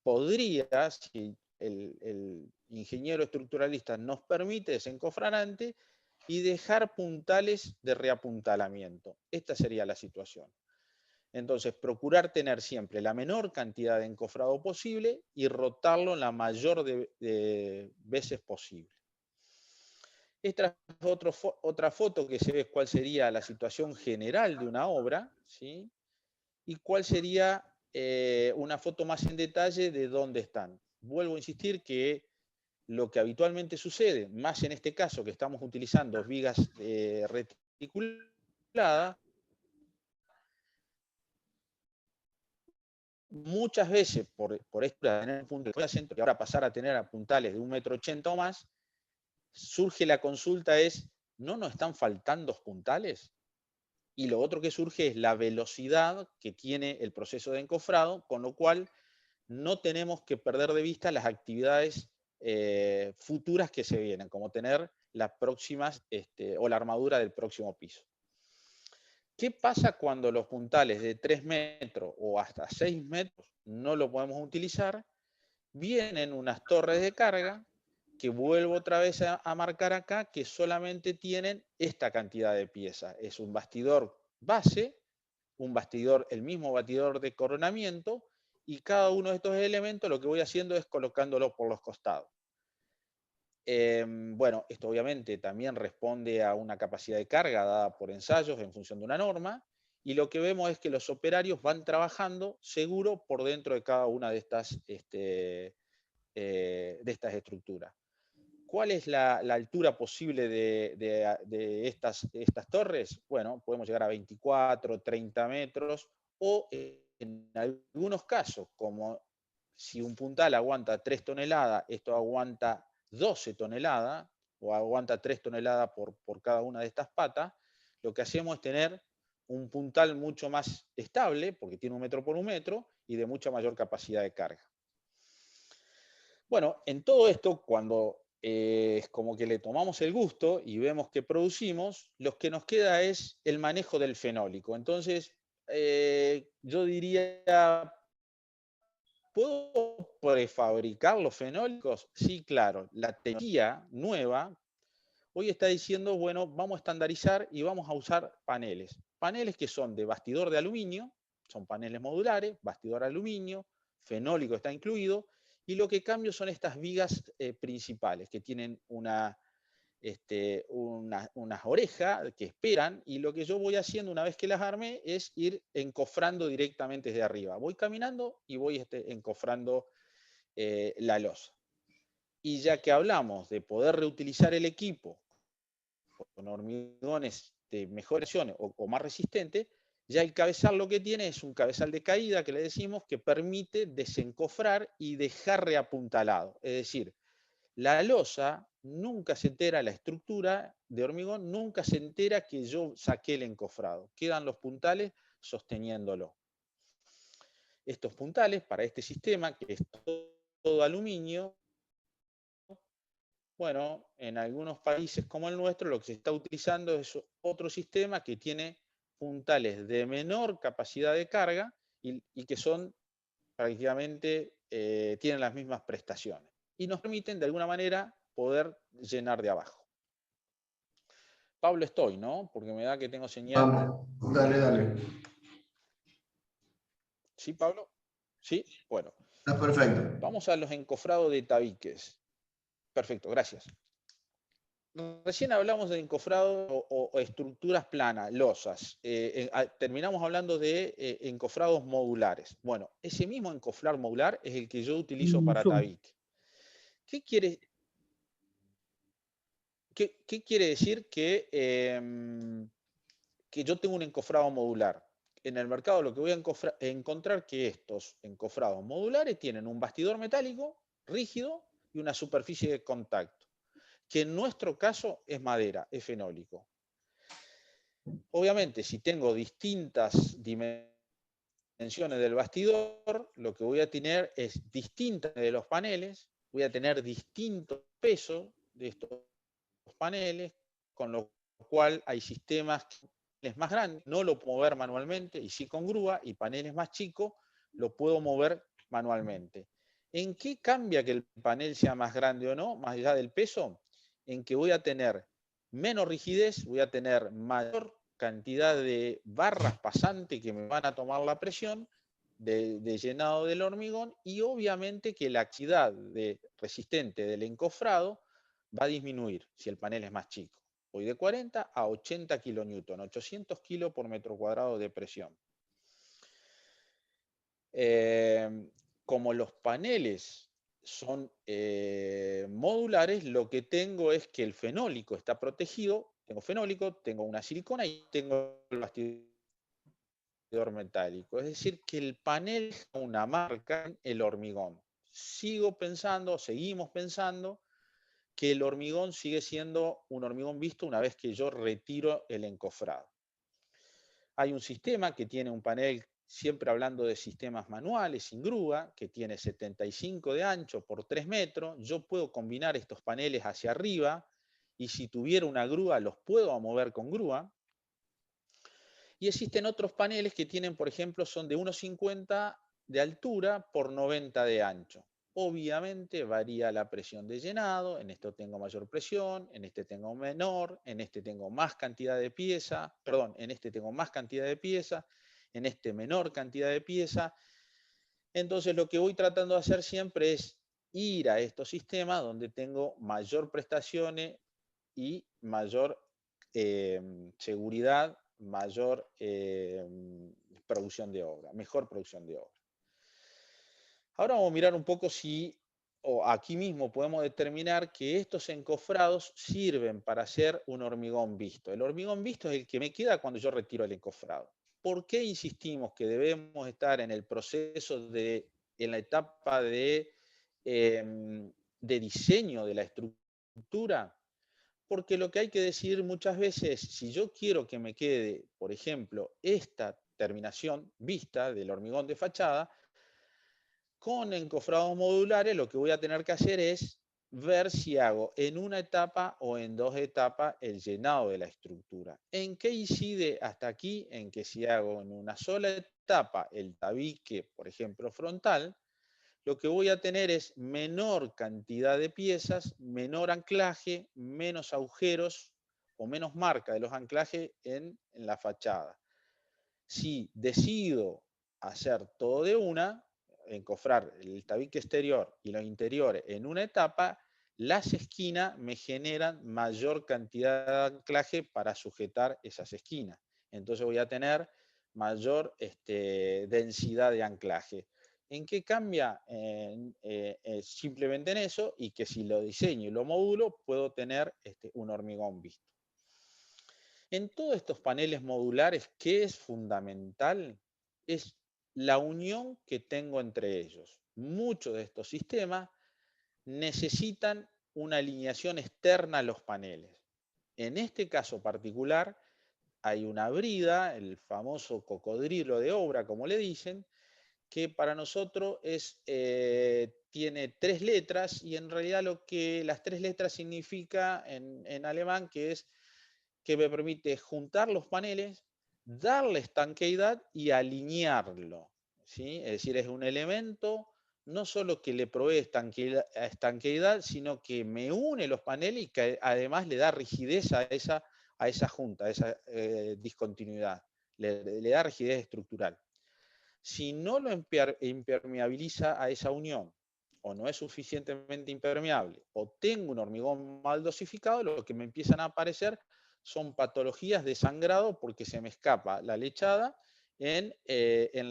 podría, si el ingeniero estructuralista nos permite, desencofrar antes y dejar puntales de reapuntalamiento. Esta sería la situación. Entonces, procurar tener siempre la menor cantidad de encofrado posible y rotarlo la mayor de veces posible. Esta es otra foto que se ve cuál sería la situación general de una obra, ¿sí? Y cuál sería una foto más en detalle de dónde están. Vuelvo a insistir que lo que habitualmente sucede, más en este caso que estamos utilizando vigas reticuladas, muchas veces por esto de tener un punto de centro y ahora pasar a tener a puntales de 1,80 m o más, surge la consulta es, ¿no nos están faltando puntales? Y lo otro que surge es la velocidad que tiene el proceso de encofrado, con lo cual no tenemos que perder de vista las actividades futuras que se vienen, como tener las próximas o la armadura del próximo piso. ¿Qué pasa cuando los puntales de 3 metros o hasta 6 metros no lo podemos utilizar? Vienen unas torres de carga que vuelvo otra vez a marcar acá, que solamente tienen esta cantidad de piezas. Es un bastidor base, un bastidor, el mismo bastidor de coronamiento, y cada uno de estos elementos lo que voy haciendo es colocándolo por los costados. Bueno, esto obviamente también responde a una capacidad de carga dada por ensayos en función de una norma, y lo que vemos es que los operarios van trabajando seguro por dentro de cada una de estas estructuras. ¿Cuál es la altura posible de estas torres? Bueno, podemos llegar a 24, 30 metros, o en algunos casos, como si un puntal aguanta 3 toneladas, esto aguanta 12 toneladas, o aguanta 3 toneladas por cada una de estas patas, lo que hacemos es tener un puntal mucho más estable, porque tiene 1 metro por 1 metro, y de mucha mayor capacidad de carga. Bueno, en todo esto, cuando es como que le tomamos el gusto y vemos que producimos, lo que nos queda es el manejo del fenólico. Entonces, yo diría, ¿puedo prefabricar los fenólicos? Sí, claro. La tecnología nueva hoy está diciendo, bueno, vamos a estandarizar y vamos a usar paneles. Paneles que son de bastidor de aluminio, son paneles modulares, bastidor de aluminio, fenólico está incluido, y lo que cambio son estas vigas principales, que tienen unas orejas que esperan, y lo que yo voy haciendo una vez que las armé es ir encofrando directamente desde arriba. Voy caminando y voy encofrando la losa. Y ya que hablamos de poder reutilizar el equipo con hormigones de mejor acción o más resistente, ya el cabezal lo que tiene es un cabezal de caída, que le decimos, que permite desencofrar y dejar reapuntalado. Es decir, la losa nunca se entera, la estructura de hormigón nunca se entera que yo saqué el encofrado. Quedan los puntales sosteniéndolo. Estos puntales para este sistema, que es todo aluminio, bueno, en algunos países como el nuestro lo que se está utilizando es otro sistema que tiene puntales de menor capacidad de carga y que son prácticamente, tienen las mismas prestaciones. Y nos permiten de alguna manera poder llenar de abajo. Pablo, estoy, ¿no? Porque me da que tengo señal. Vamos, dale. ¿Sí, Pablo? Sí, bueno. Está perfecto. Vamos a los encofrados de tabiques. Perfecto, gracias. Recién hablamos de encofrado o estructuras planas, losas. Terminamos hablando de encofrados modulares. Bueno, ese mismo encofrar modular es el que yo utilizo para tabique. ¿Qué quiere decir que yo tengo un encofrado modular? En el mercado lo que voy a encontrar que estos encofrados modulares tienen un bastidor metálico rígido y una superficie de contacto, que en nuestro caso es madera, es fenólico. Obviamente, si tengo distintas dimensiones del bastidor, lo que voy a tener es distintas de los paneles, voy a tener distintos pesos de estos paneles, con lo cual hay sistemas más grandes, no lo puedo mover manualmente, y sí con grúa, y paneles más chicos lo puedo mover manualmente. ¿En qué cambia que el panel sea más grande o no, más allá del peso? En que voy a tener menos rigidez, voy a tener mayor cantidad de barras pasantes que me van a tomar la presión de llenado del hormigón, y obviamente que la actividad resistente del encofrado va a disminuir si el panel es más chico. Voy de 40 a 80 kilonewton, 800 kilos por metro cuadrado de presión. Como los paneles son modulares, lo que tengo es que el fenólico está protegido. Tengo fenólico, tengo una silicona y tengo el bastidor metálico. Es decir, que el panel es una marca en el hormigón. Seguimos pensando que el hormigón sigue siendo un hormigón visto una vez que yo retiro el encofrado. Hay un sistema que tiene un panel, siempre hablando de sistemas manuales, sin grúa, que tiene 75 de ancho por 3 metros. Yo puedo combinar estos paneles hacia arriba, y si tuviera una grúa los puedo mover con grúa. Y existen otros paneles que tienen, por ejemplo, son de 1,50 de altura por 90 de ancho. obviamente varía la presión de llenado. En esto tengo mayor presión, en este tengo menor, en este tengo más cantidad de pieza, perdón, en este tengo más cantidad de pieza, en este menor cantidad de pieza. Entonces lo que voy tratando de hacer siempre es ir a estos sistemas donde tengo mayor prestaciones y mayor seguridad, mayor producción de obra, mejor producción de obra. Ahora vamos a mirar un poco si, o aquí mismo podemos determinar que estos encofrados sirven para hacer un hormigón visto. El hormigón visto es el que me queda cuando yo retiro el encofrado. ¿Por qué insistimos que debemos estar en el proceso en la etapa de diseño de la estructura? Porque lo que hay que decir muchas veces, si yo quiero que me quede, por ejemplo, esta terminación vista del hormigón de fachada, con encofrados modulares lo que voy a tener que hacer es ver si hago en una etapa o en dos etapas el llenado de la estructura. ¿En qué incide hasta aquí? En que si hago en una sola etapa el tabique, por ejemplo, frontal, lo que voy a tener es menor cantidad de piezas, menor anclaje, menos agujeros o menos marca de los anclajes en la fachada. Si decido hacer todo de una, encofrar el tabique exterior y los interiores en una etapa, las esquinas me generan mayor cantidad de anclaje para sujetar esas esquinas. Entonces voy a tener mayor densidad de anclaje. ¿En qué cambia? Simplemente en eso, y que si lo diseño y lo modulo, puedo tener un hormigón visto. En todos estos paneles modulares, ¿qué es fundamental? Es la unión que tengo entre ellos. Muchos de estos sistemas necesitan una alineación externa a los paneles. En este caso particular, hay una brida, el famoso cocodrilo de obra, como le dicen, que para nosotros tiene 3 letras, y en realidad lo que las 3 letras significa en alemán que me permite juntar los paneles, darle estanqueidad y alinearlo, ¿sí? Es decir, es un elemento no solo que le provee estanqueidad, sino que me une los paneles y que además le da rigidez a esa junta, a esa discontinuidad, le da rigidez estructural. Si no lo impermeabiliza a esa unión, o no es suficientemente impermeable, o tengo un hormigón mal dosificado, lo que me empiezan a aparecer son patologías de sangrado porque se me escapa la lechada en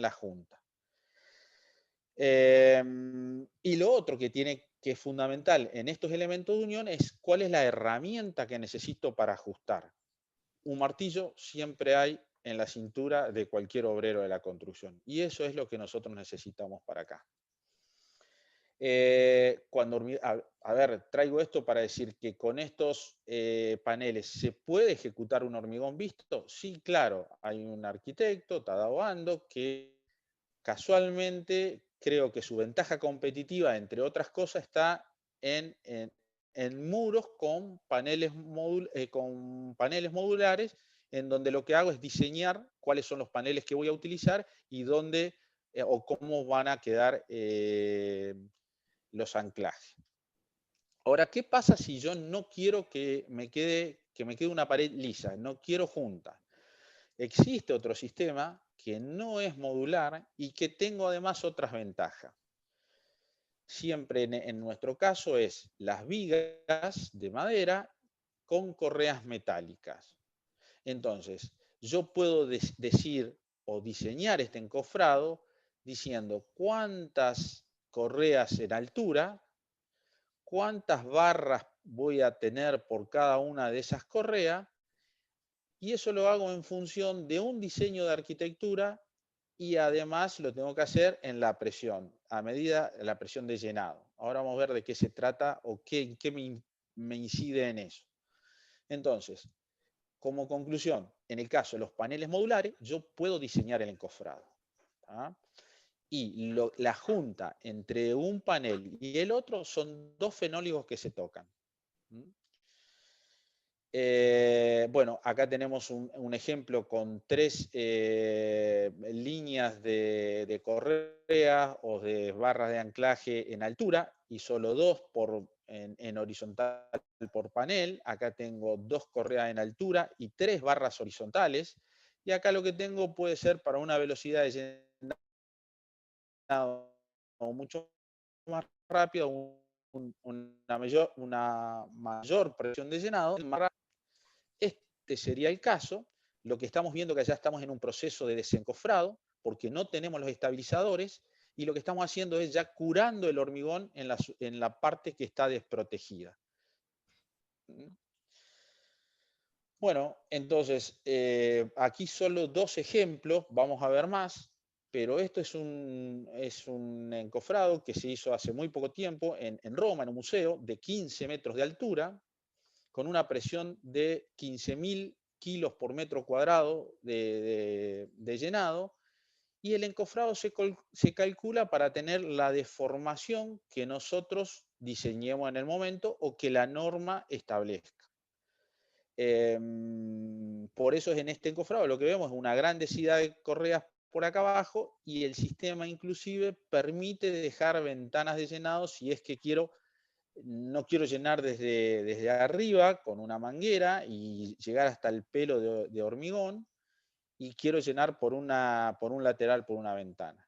la junta. Y lo otro que es fundamental en estos elementos de unión es cuál es la herramienta que necesito para ajustar. Un martillo siempre hay en la cintura de cualquier obrero de la construcción. Y eso es lo que nosotros necesitamos para acá. Traigo esto para decir que con estos paneles ¿se puede ejecutar un hormigón visto? Sí, claro. Hay un arquitecto, Tadao Ando, que casualmente creo que su ventaja competitiva, entre otras cosas, está en muros con paneles modulares, en donde lo que hago es diseñar cuáles son los paneles que voy a utilizar y dónde o cómo van a quedar los anclajes. Ahora, ¿qué pasa si yo no quiero que me quede una pared lisa? No quiero junta. Existe otro sistema que no es modular y que tengo además otras ventajas. Siempre en nuestro caso es las vigas de madera con correas metálicas. Entonces, yo puedo decir o diseñar este encofrado diciendo cuántas correas en altura, cuántas barras voy a tener por cada una de esas correas, y eso lo hago en función de un diseño de arquitectura, y además lo tengo que hacer en la presión, a medida de la presión de llenado. Ahora vamos a ver de qué se trata o qué me incide en eso. Entonces, como conclusión, en el caso de los paneles modulares, yo puedo diseñar el encofrado. ¿Ah? Y la junta entre un panel y el otro son dos fenóligos que se tocan. ¿Mm? Bueno, acá tenemos un ejemplo con 3 líneas de correa o de barras de anclaje en altura y solo 2 en horizontal por panel. Acá tengo 2 correas en altura y 3 barras horizontales. Y acá lo que tengo puede ser para una velocidad de llenado mucho más rápida, una mayor presión de llenado, más rápido. Este sería el caso. Lo que estamos viendo que ya estamos en un proceso de desencofrado, porque no tenemos los estabilizadores, y lo que estamos haciendo es ya curando el hormigón en la parte que está desprotegida. Bueno, entonces, aquí solo 2 ejemplos, vamos a ver más, pero esto es un encofrado que se hizo hace muy poco tiempo en Roma, en un museo, de 15 metros de altura, con una presión de 15.000 kilos por metro cuadrado de llenado, y el encofrado se calcula para tener la deformación que nosotros diseñemos en el momento o que la norma establezca. Por eso es en este encofrado lo que vemos es una gran densidad de correas por acá abajo, y el sistema inclusive permite dejar ventanas de llenado si es que no quiero llenar desde arriba con una manguera y llegar hasta el pelo de hormigón, y quiero llenar por un lateral, por una ventana.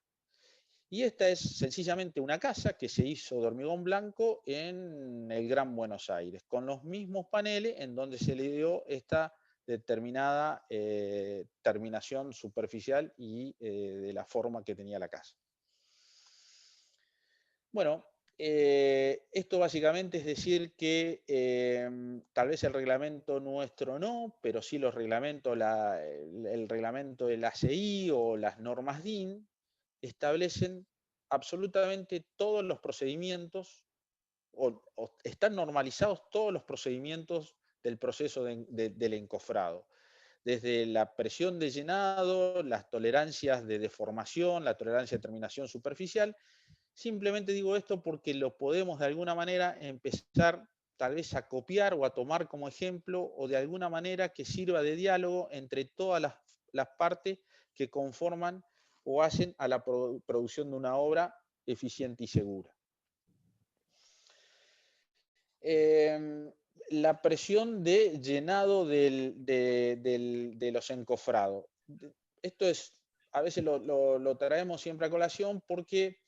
Y esta es sencillamente una casa que se hizo de hormigón blanco en el Gran Buenos Aires, con los mismos paneles en donde se le dio esta determinada terminación superficial y de la forma que tenía la casa. Bueno, esto básicamente es decir que tal vez el reglamento nuestro no, pero sí los reglamentos, el reglamento del ACI o las normas DIN establecen absolutamente todos los procedimientos, o están normalizados todos los procedimientos del proceso del encofrado. Desde la presión de llenado, las tolerancias de deformación, la tolerancia de terminación superficial. Simplemente digo esto porque lo podemos de alguna manera empezar tal vez a copiar o a tomar como ejemplo, o de alguna manera que sirva de diálogo entre todas las partes que conforman o hacen a la producción de una obra eficiente y segura. La presión de llenado de los encofrados. Esto a veces lo traemos siempre a colación porque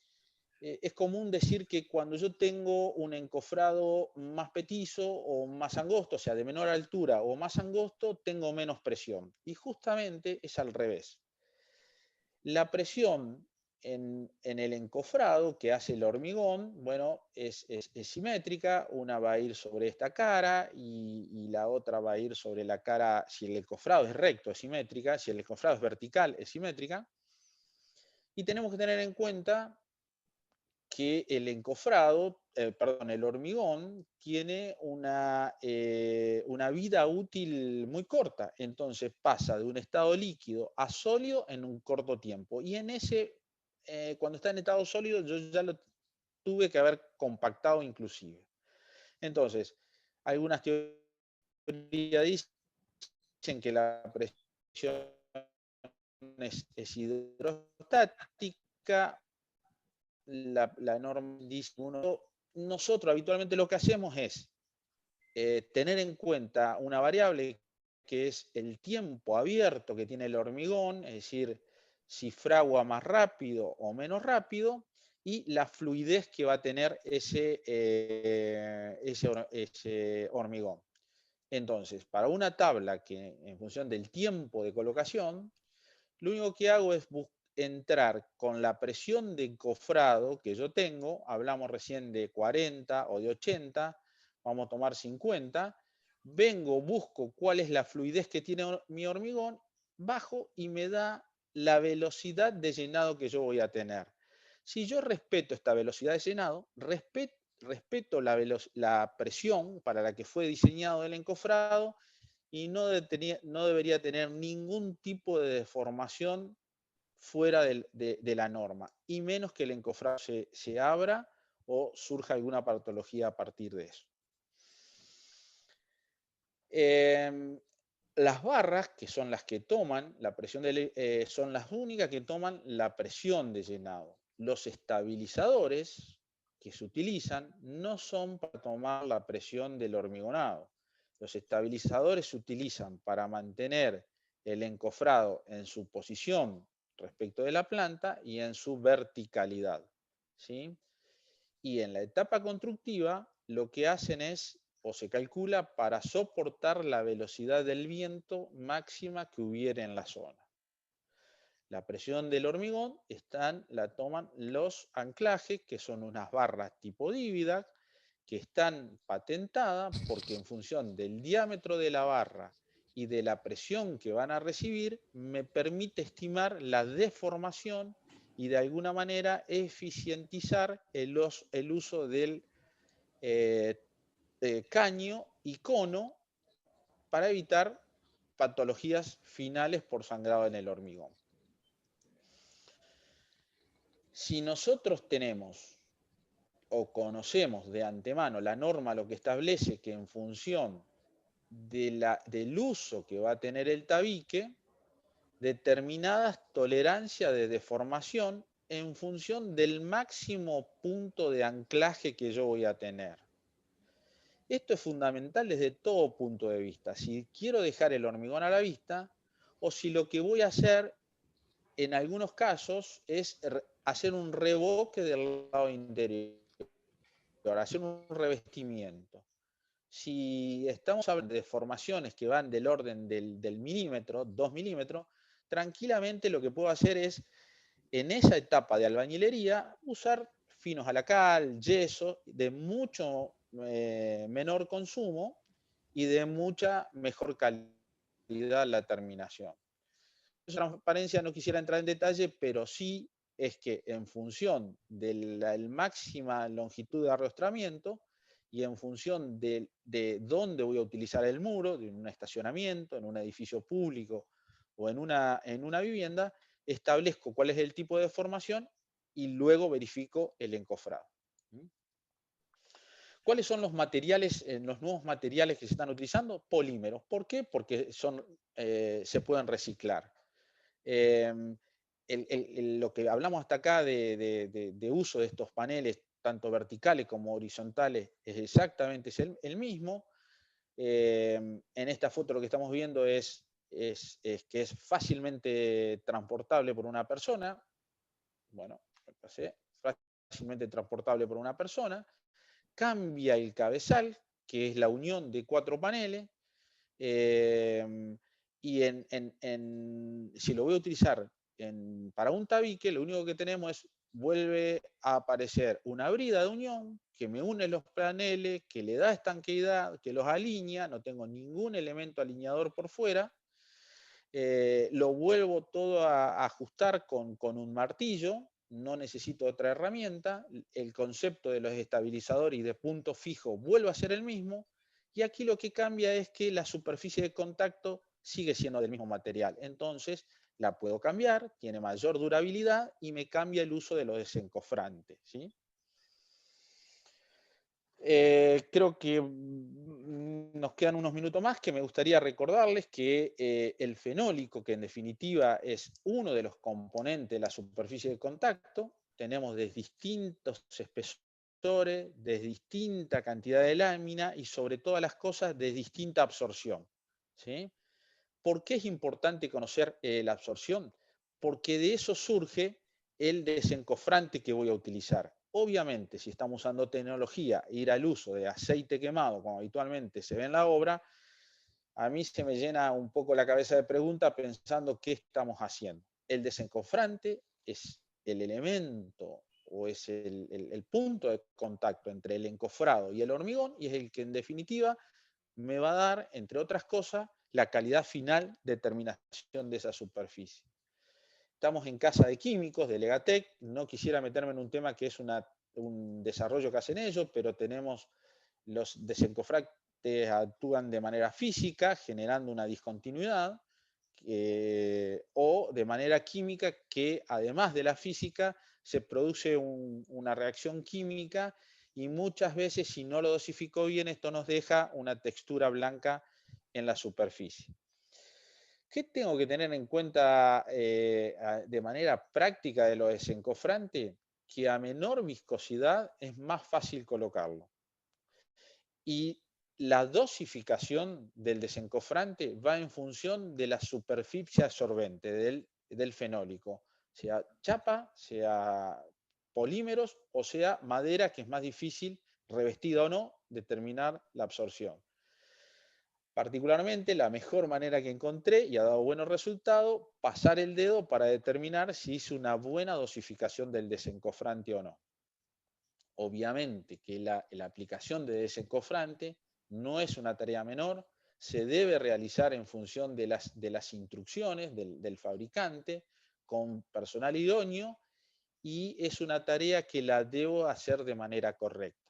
es común decir que cuando yo tengo un encofrado más petizo o más angosto, o sea, de menor altura o más angosto, tengo menos presión. Y justamente es al revés. La presión en el encofrado que hace el hormigón, bueno, es simétrica. Una va a ir sobre esta cara y la otra va a ir sobre la cara. Si el encofrado es recto, es simétrica. Si el encofrado es vertical, es simétrica. Y tenemos que tener en cuenta que el encofrado, el hormigón, tiene una vida útil muy corta. Entonces pasa de un estado líquido a sólido en un corto tiempo. Y cuando está en estado sólido, yo ya lo tuve que haber compactado inclusive. Entonces, algunas teorías dicen que la presión es hidrostática. La norma dice nosotros habitualmente lo que hacemos es tener en cuenta una variable que es el tiempo abierto que tiene el hormigón, es decir, si fragua más rápido o menos rápido, y la fluidez que va a tener ese hormigón. Entonces, para una tabla que en función del tiempo de colocación, lo único que hago es entrar con la presión de encofrado que yo tengo. Hablamos recién de 40 o de 80, vamos a tomar 50, busco cuál es la fluidez que tiene mi hormigón, bajo y me da la velocidad de llenado que yo voy a tener. Si yo respeto esta velocidad de llenado, respeto la presión para la que fue diseñado el encofrado, y no debería tener ningún tipo de deformación fuera de la norma, y menos que el encofrado se abra o surja alguna patología a partir de eso. Las barras, que son las que toman la presión son las únicas que toman la presión de llenado. Los estabilizadores que se utilizan no son para tomar la presión del hormigonado. Los estabilizadores se utilizan para mantener el encofrado en su posición respecto de la planta y en su verticalidad, ¿sí? Y en la etapa constructiva lo que hacen es, o se calcula, para soportar la velocidad del viento máxima que hubiera en la zona. La presión del hormigón la toman los anclajes, que son unas barras tipo Dividac, que están patentadas porque en función del diámetro de la barra y de la presión que van a recibir, me permite estimar la deformación y de alguna manera eficientizar el uso del caño y cono para evitar patologías finales por sangrado en el hormigón. Si nosotros tenemos o conocemos de antemano la norma, lo que establece que en función del uso que va a tener el tabique, determinadas tolerancias de deformación en función del máximo punto de anclaje que yo voy a tener. Esto es fundamental desde todo punto de vista. Si quiero dejar el hormigón a la vista o si lo que voy a hacer en algunos casos es hacer un revoque del lado interior, hacer un revestimiento. Si estamos hablando de deformaciones que van del orden del milímetro, 2 milímetros, tranquilamente lo que puedo hacer es, en esa etapa de albañilería, usar finos a la cal, yeso, de mucho menor consumo y de mucha mejor calidad la terminación. Transparencia no quisiera entrar en detalle, pero sí es que en función de la máxima longitud de arrostramiento y en función de dónde voy a utilizar el muro, en un estacionamiento, en un edificio público o en una vivienda, establezco cuál es el tipo de deformación y luego verifico el encofrado. ¿Cuáles son los materiales, los nuevos materiales que se están utilizando? Polímeros. ¿Por qué? Porque se pueden reciclar. Lo que hablamos hasta acá de uso de estos paneles, tanto verticales como horizontales, es exactamente el mismo. En esta foto lo que estamos viendo es que es fácilmente transportable por una persona. Bueno, fácilmente transportable por una persona. Cambia el cabezal, que es la unión de 4 paneles. Y si lo voy a utilizar para un tabique, lo único que tenemos es, vuelve a aparecer una brida de unión que me une los paneles, que le da estanqueidad, que los alinea, no tengo ningún elemento alineador por fuera. Lo vuelvo todo a ajustar con un martillo, no necesito otra herramienta. El concepto de los estabilizadores y de punto fijo vuelve a ser el mismo. Y aquí lo que cambia es que la superficie de contacto sigue siendo del mismo material. Entonces la puedo cambiar, tiene mayor durabilidad y me cambia el uso de los desencofrantes, ¿sí? Creo que nos quedan unos minutos más, que me gustaría recordarles que el fenólico, que en definitiva es uno de los componentes de la superficie de contacto, tenemos de distintos espesores, de distinta cantidad de lámina y sobre todas las cosas de distinta absorción, ¿sí? ¿Por qué es importante conocer la absorción? Porque de eso surge el desencofrante que voy a utilizar. Obviamente, si estamos usando tecnología, ir al uso de aceite quemado, como habitualmente se ve en la obra, a mí se me llena un poco la cabeza de preguntas pensando qué estamos haciendo. El desencofrante es el elemento o es el punto de contacto entre el encofrado y el hormigón y es el que en definitiva me va a dar, entre otras cosas, la calidad final de terminación de esa superficie. Estamos en casa de químicos, de Legatec, no quisiera meterme en un tema que es un desarrollo que hacen ellos, pero tenemos los desencofrantes actúan de manera física, generando una discontinuidad, o de manera química, que además de la física, se produce una reacción química y muchas veces, si no lo dosificó bien, esto nos deja una textura blanca en la superficie. ¿Qué tengo que tener en cuenta de manera práctica de lo desencofrante? Que a menor viscosidad es más fácil colocarlo. Y la dosificación del desencofrante va en función de la superficie absorbente del fenólico, sea chapa, sea polímeros o sea madera, que es más difícil, revestida o no, determinar la absorción. Particularmente, la mejor manera que encontré y ha dado buenos resultados, pasar el dedo para determinar si hice una buena dosificación del desencofrante o no. Obviamente que la aplicación de desencofrante no es una tarea menor, se debe realizar en función de las instrucciones del fabricante, con personal idóneo, y es una tarea que la debo hacer de manera correcta.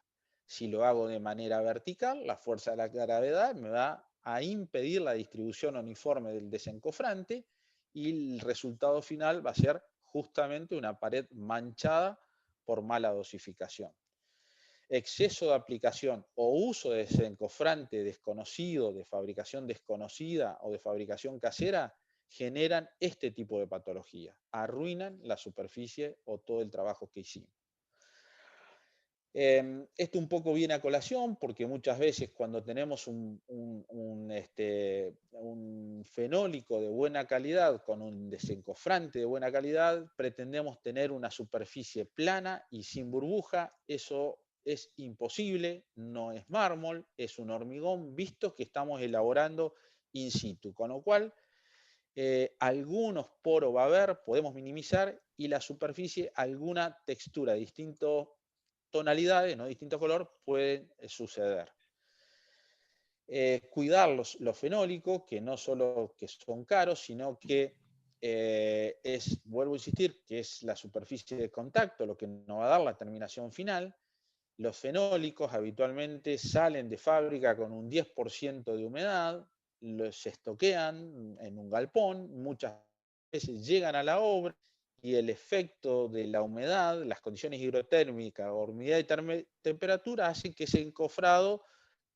Si lo hago de manera vertical, la fuerza de la gravedad me va a impedir la distribución uniforme del desencofrante y el resultado final va a ser justamente una pared manchada por mala dosificación. Exceso de aplicación o uso de desencofrante desconocido, de fabricación desconocida o de fabricación casera generan este tipo de patología, arruinan la superficie o todo el trabajo que hicimos. Esto un poco viene a colación porque muchas veces cuando tenemos un fenólico de buena calidad con un desencofrante de buena calidad, pretendemos tener una superficie plana y sin burbuja. Eso es imposible, no es mármol, es un hormigón, visto que estamos elaborando in situ, con lo cual algunos poros va a haber, podemos minimizar, y la superficie, alguna textura, distintos tonalidades, ¿no? Distinto color, pueden suceder. Cuidar los fenólicos, que no solo que son caros, sino que vuelvo a insistir, que es la superficie de contacto lo que nos va a dar la terminación final. Los fenólicos habitualmente salen de fábrica con un 10% de humedad, los estoquean en un galpón, muchas veces llegan a la obra y el efecto de la humedad, las condiciones hidrotérmicas, humedad y temperatura hacen que ese encofrado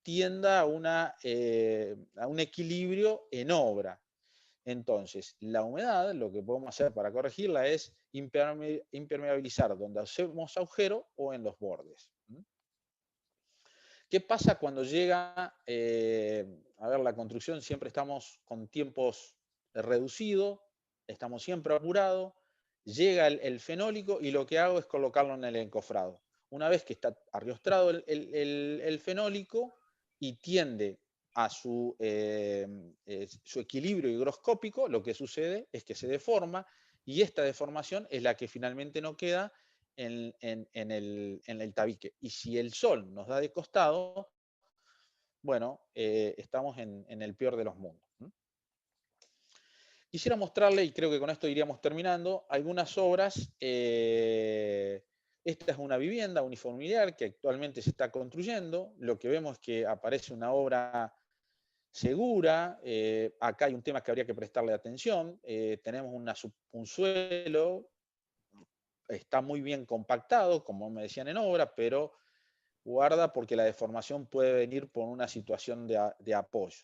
tienda a un equilibrio en obra. Entonces, la humedad, lo que podemos hacer para corregirla es impermeabilizar donde hacemos agujero o en los bordes. ¿Qué pasa cuando llega, a ver, la construcción? Siempre estamos con tiempos reducidos, estamos siempre apurados, llega el fenólico y lo que hago es colocarlo en el encofrado. Una vez que está arriostrado el fenólico y tiende a su equilibrio higroscópico, lo que sucede es que se deforma y esta deformación es la que finalmente no queda en el tabique. Y si el sol nos da de costado, bueno, estamos en el peor de los mundos. Quisiera mostrarle, y creo que con esto iríamos terminando, algunas obras. Esta es una vivienda unifamiliar que actualmente se está construyendo. Lo que vemos es que aparece una obra segura. Acá hay un tema que habría que prestarle atención. Tenemos un suelo, está muy bien compactado, como me decían en obra, pero guarda porque la deformación puede venir por una situación de apoyo.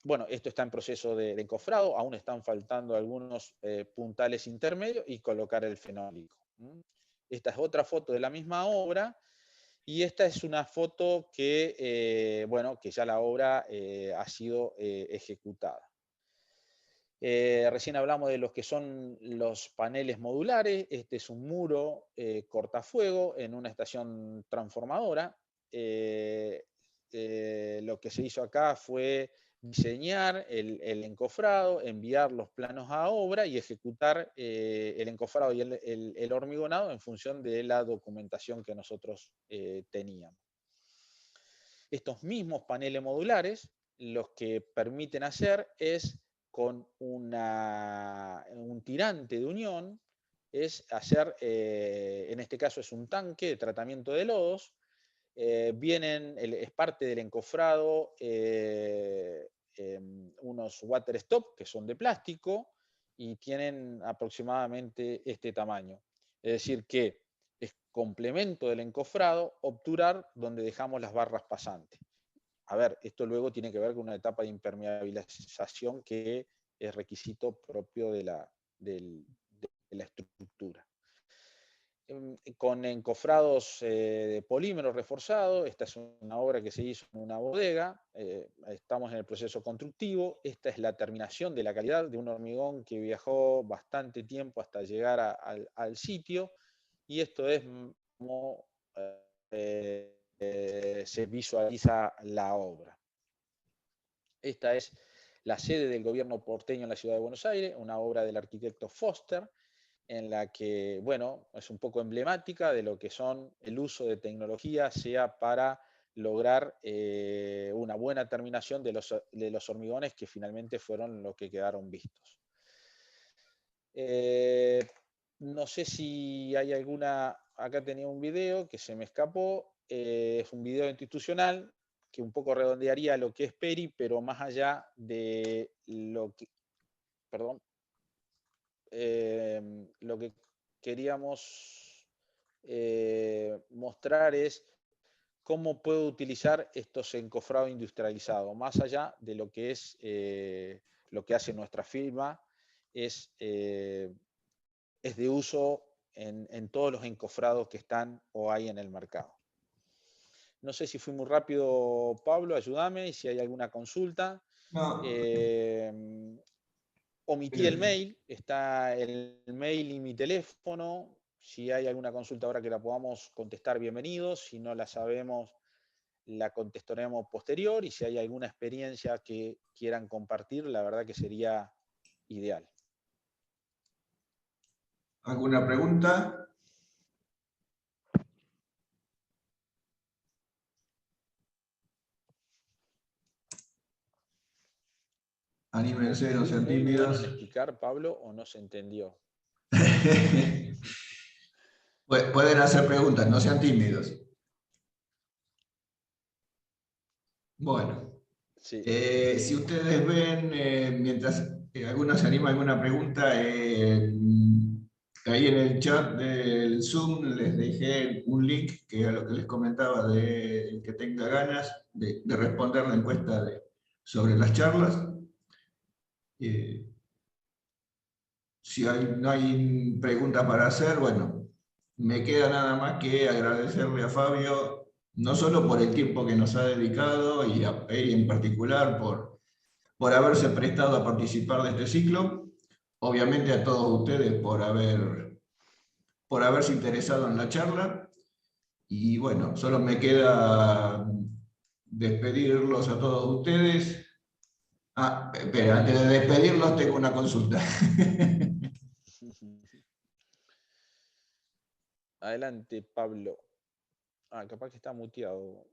Bueno, esto está en proceso de encofrado, aún están faltando algunos puntales intermedios y colocar el fenólico. Esta es otra foto de la misma obra y esta es una foto que, bueno, que ya la obra ha sido ejecutada. Recién hablamos de los que son los paneles modulares. Este es un muro cortafuego en una estación transformadora. Lo que se hizo acá fue diseñar el encofrado, enviar los planos a obra y ejecutar el encofrado y el hormigonado en función de la documentación que nosotros teníamos. Estos mismos paneles modulares los que permiten hacer es con un tirante de unión, es hacer, en este caso es un tanque de tratamiento de lodos, es parte del encofrado unos water stop que son de plástico y tienen aproximadamente este tamaño. Es decir que es complemento del encofrado obturar donde dejamos las barras pasantes. a ver, esto luego tiene que ver con una etapa de impermeabilización que es requisito propio de la estructura. Con encofrados de polímero reforzado. Esta es una obra que se hizo en una bodega. Estamos en el proceso constructivo. Esta es la terminación de la calidad de un hormigón que viajó bastante tiempo hasta llegar al sitio. Y esto es como se visualiza la obra. Esta es la sede del gobierno porteño en la ciudad de Buenos Aires, una obra del arquitecto Foster, en la que, bueno, es un poco emblemática de lo que son el uso de tecnología, sea para lograr una buena terminación de los hormigones que finalmente fueron los que quedaron vistos. No sé si hay alguna, acá tenía un video que se me escapó, es un video institucional que un poco redondearía lo que es PERI, pero más allá de lo que, perdón, lo que queríamos mostrar es cómo puedo utilizar estos encofrados industrializados, más allá de lo que es lo que hace nuestra firma, es de uso en todos los encofrados que están o hay en el mercado. No sé si fui muy rápido, Pablo, ayúdame, y si hay alguna consulta. No. Omití el mail, está el mail y mi teléfono. Si hay alguna consulta ahora que la podamos contestar, bienvenidos. Si no la sabemos, la contestaremos posterior. Y si hay alguna experiencia que quieran compartir, la verdad que sería ideal. ¿Alguna pregunta? Anímense, no sean Muy bueno tímidos. en explicar, Pablo, o no se entendió. Pueden hacer preguntas, no sean tímidos. Bueno, Sí. si ustedes ven, mientras alguno se anima a alguna pregunta, ahí en el chat del Zoom les dejé un link que a lo que les comentaba de que tenga ganas de responder la encuesta sobre las charlas. Si no hay preguntas para hacer, bueno, me queda nada más que agradecerle a Fabio, no solo por el tiempo que nos ha dedicado y a Peri en particular por haberse prestado a participar de este ciclo, obviamente a todos ustedes por haberse interesado en la charla, y bueno, solo me queda despedirlos a todos ustedes. Ah, espera, antes de despedirlos tengo una consulta. Adelante, Pablo. Ah, capaz que está muteado.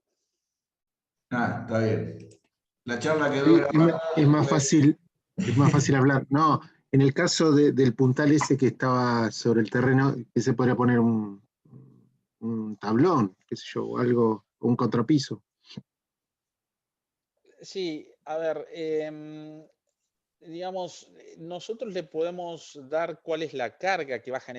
Ah, está bien. La charla quedó Sí, grabada. es más fácil hablar. No, en el caso del puntal ese que estaba sobre el terreno, que se podría poner un tablón, qué sé yo, o algo, o un contrapiso. Sí, a ver, digamos, nosotros le podemos dar cuál es la carga que baja en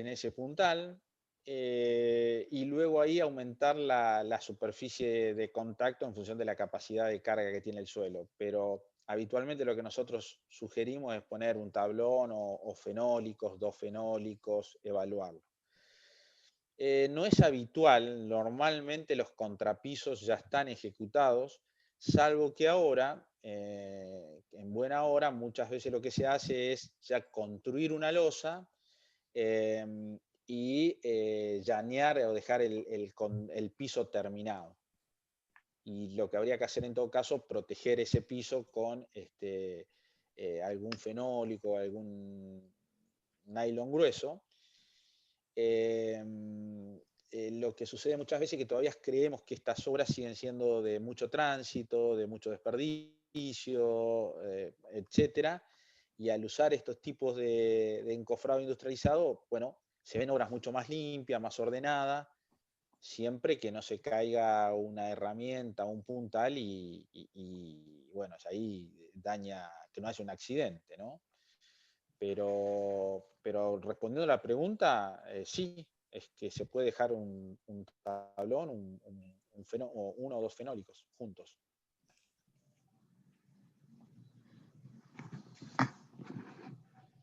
ese puntal, y luego ahí aumentar la superficie de contacto en función de la capacidad de carga que tiene el suelo. Pero habitualmente lo que nosotros sugerimos es poner un tablón o fenólicos, dos fenólicos, evaluarlo. No es habitual, normalmente los contrapisos ya están ejecutados, salvo que ahora, en buena hora, muchas veces lo que se hace es ya construir una losa y llanear o dejar el piso terminado. Y lo que habría que hacer en todo caso, proteger ese piso con algún fenólico, algún nylon grueso. Lo que sucede muchas veces es que todavía creemos que estas obras siguen siendo de mucho tránsito, de mucho desperdicio, etcétera, y al usar estos tipos de encofrado industrializado, bueno, se ven obras mucho más limpias, más ordenadas, siempre que no se caiga una herramienta, un puntal y bueno, ahí daña, que no haya un accidente, ¿no? Pero respondiendo a la pregunta, sí, es que se puede dejar un tablón, un o uno o dos fenólicos juntos.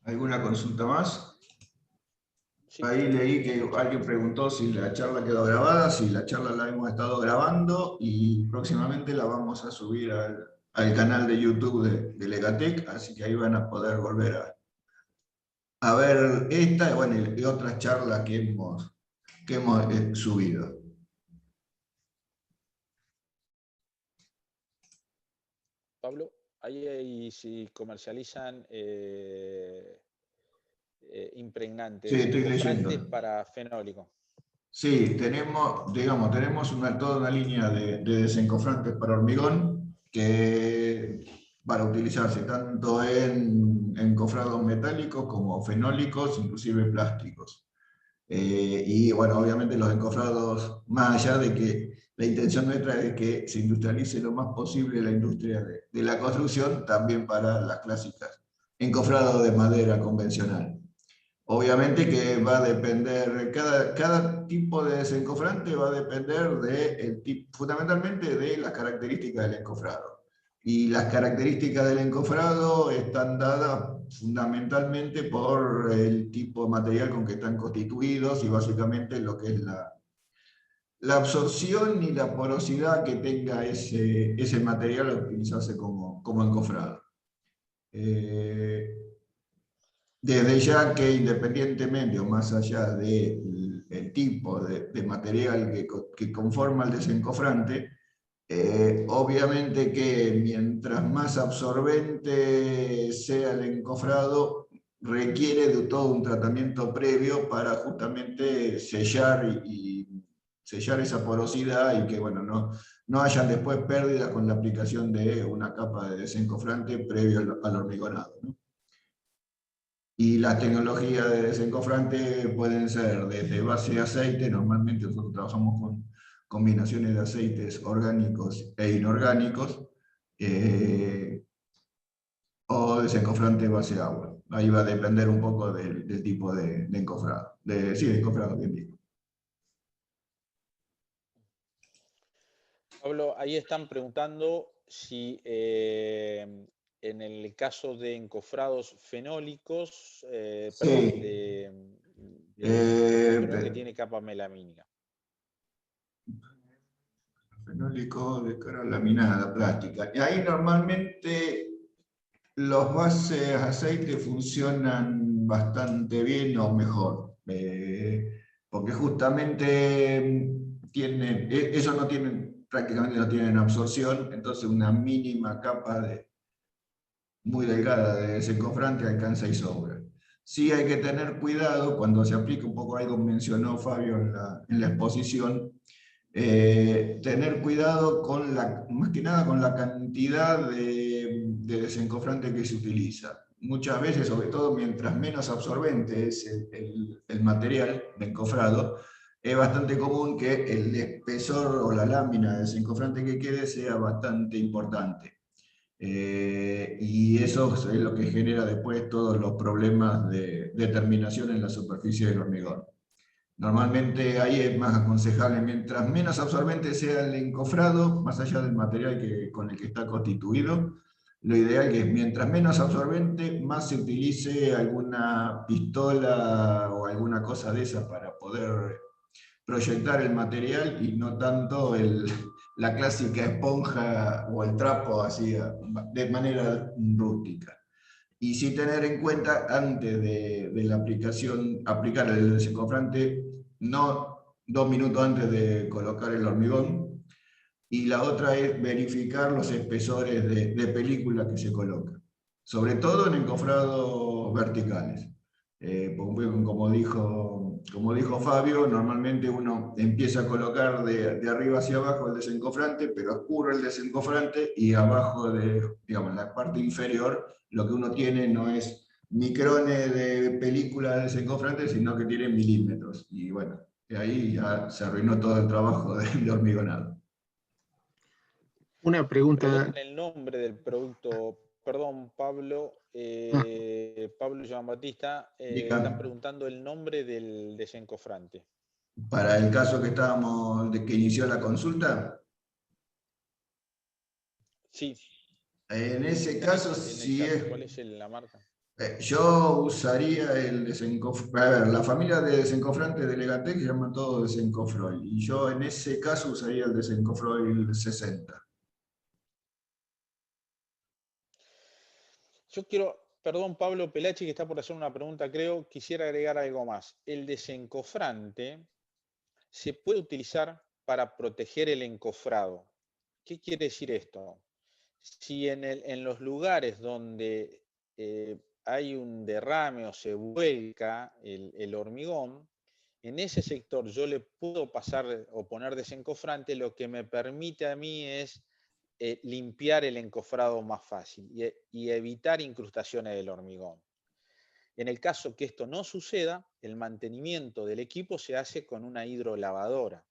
¿Alguna consulta más? Sí. Ahí leí que alguien preguntó si la charla quedó grabada. Sí, la charla la hemos estado grabando y próximamente la vamos a subir al canal de YouTube de Legatec, así que ahí van a poder volver a ver esta bueno, y otras charlas que hemos subido. Pablo, ahí si comercializan impregnantes, Sí, estoy desencofrantes leyendo. para fenólico. Sí, tenemos toda una línea de desencofrantes para hormigón que para utilizarse tanto en encofrados metálicos como fenólicos, inclusive plásticos. Y bueno, obviamente los encofrados, más allá de que la intención nuestra es que se industrialice lo más posible la industria de la construcción, también para las clásicas encofrados de madera convencional. Obviamente que va a depender, cada tipo de desencofrante va a depender fundamentalmente de las características del encofrado. Y las características del encofrado están dadas fundamentalmente por el tipo de material con que están constituidos y básicamente lo que es la absorción y la porosidad que tenga ese material al utilizarse como encofrado. Desde ya que independientemente o más allá del tipo de material que conforma el desencofrante, obviamente que mientras más absorbente sea el encofrado, requiere de todo un tratamiento previo para justamente sellar sellar esa porosidad y que bueno, no hayan después pérdidas con la aplicación de una capa de desencofrante previo al hormigonado, ¿no? Y las tecnologías de desencofrante pueden ser desde base de aceite, normalmente nosotros trabajamos con combinaciones de aceites orgánicos e inorgánicos, o desencofrante base de agua. Ahí va a depender un poco del tipo de encofrado. Sí, de encofrado, bien digo. Pablo, ahí están preguntando si en el caso de encofrados fenólicos, perdón, Sí. creo que tiene capa melamínica. Fenólico de cara laminada, plástica. Y ahí normalmente los bases aceite funcionan bastante bien o mejor, porque justamente ellos prácticamente no tienen absorción, entonces una mínima capa muy delgada de desencofrante alcanza y sobra. Sí hay que tener cuidado cuando se aplica un poco algo que mencionó Fabio en la exposición, tener cuidado más que nada con la cantidad de desencofrante que se utiliza. Muchas veces, sobre todo mientras menos absorbente es el material de encofrado, es bastante común que el espesor o la lámina de desencofrante que quede sea bastante importante. Y eso es lo que genera después todos los problemas de terminación en la superficie del hormigón. Normalmente ahí es más aconsejable, mientras menos absorbente sea el encofrado, más allá del material con el que está constituido, lo ideal es mientras menos absorbente, más se utilice alguna pistola o alguna cosa de esa para poder proyectar el material y no tanto la clásica esponja o el trapo así de manera rústica. Y sí tener en cuenta antes de la aplicación, aplicar el desencofrante, no 2 minutos antes de colocar el hormigón, y la otra es verificar los espesores de película que se colocan, sobre todo en encofrados verticales. Como dijo Fabio, normalmente uno empieza a colocar de arriba hacia abajo el desencofrante, pero oscuro el desencofrante y abajo digamos, la parte inferior, lo que uno tiene no es micrones de película de desencofrante, sino que tiene milímetros. Y bueno, ahí ya se arruinó todo el trabajo de hormigonado. Una pregunta. Preguntan el nombre del producto. Perdón, Pablo. Pablo y Joan Batista están preguntando el nombre del desencofrante. para el caso que que inició la consulta. Sí. En ese caso, si es... ¿Cuál es la marca? Yo usaría el desencofrante. A ver, la familia de desencofrante de Legatec se llama todo desencofroil. Y yo en ese caso usaría el desencofroil 60. Yo quiero, perdón, Pablo Pelachi, que está por hacer una pregunta, creo, quisiera agregar algo más. El desencofrante se puede utilizar para proteger el encofrado. ¿Qué quiere decir esto? Si en los lugares donde hay un derrame o se vuelca el hormigón, en ese sector yo le puedo pasar o poner desencofrante, lo que me permite a mí es limpiar el encofrado más fácil y evitar incrustaciones del hormigón. En el caso que esto no suceda, el mantenimiento del equipo se hace con una hidrolavadora.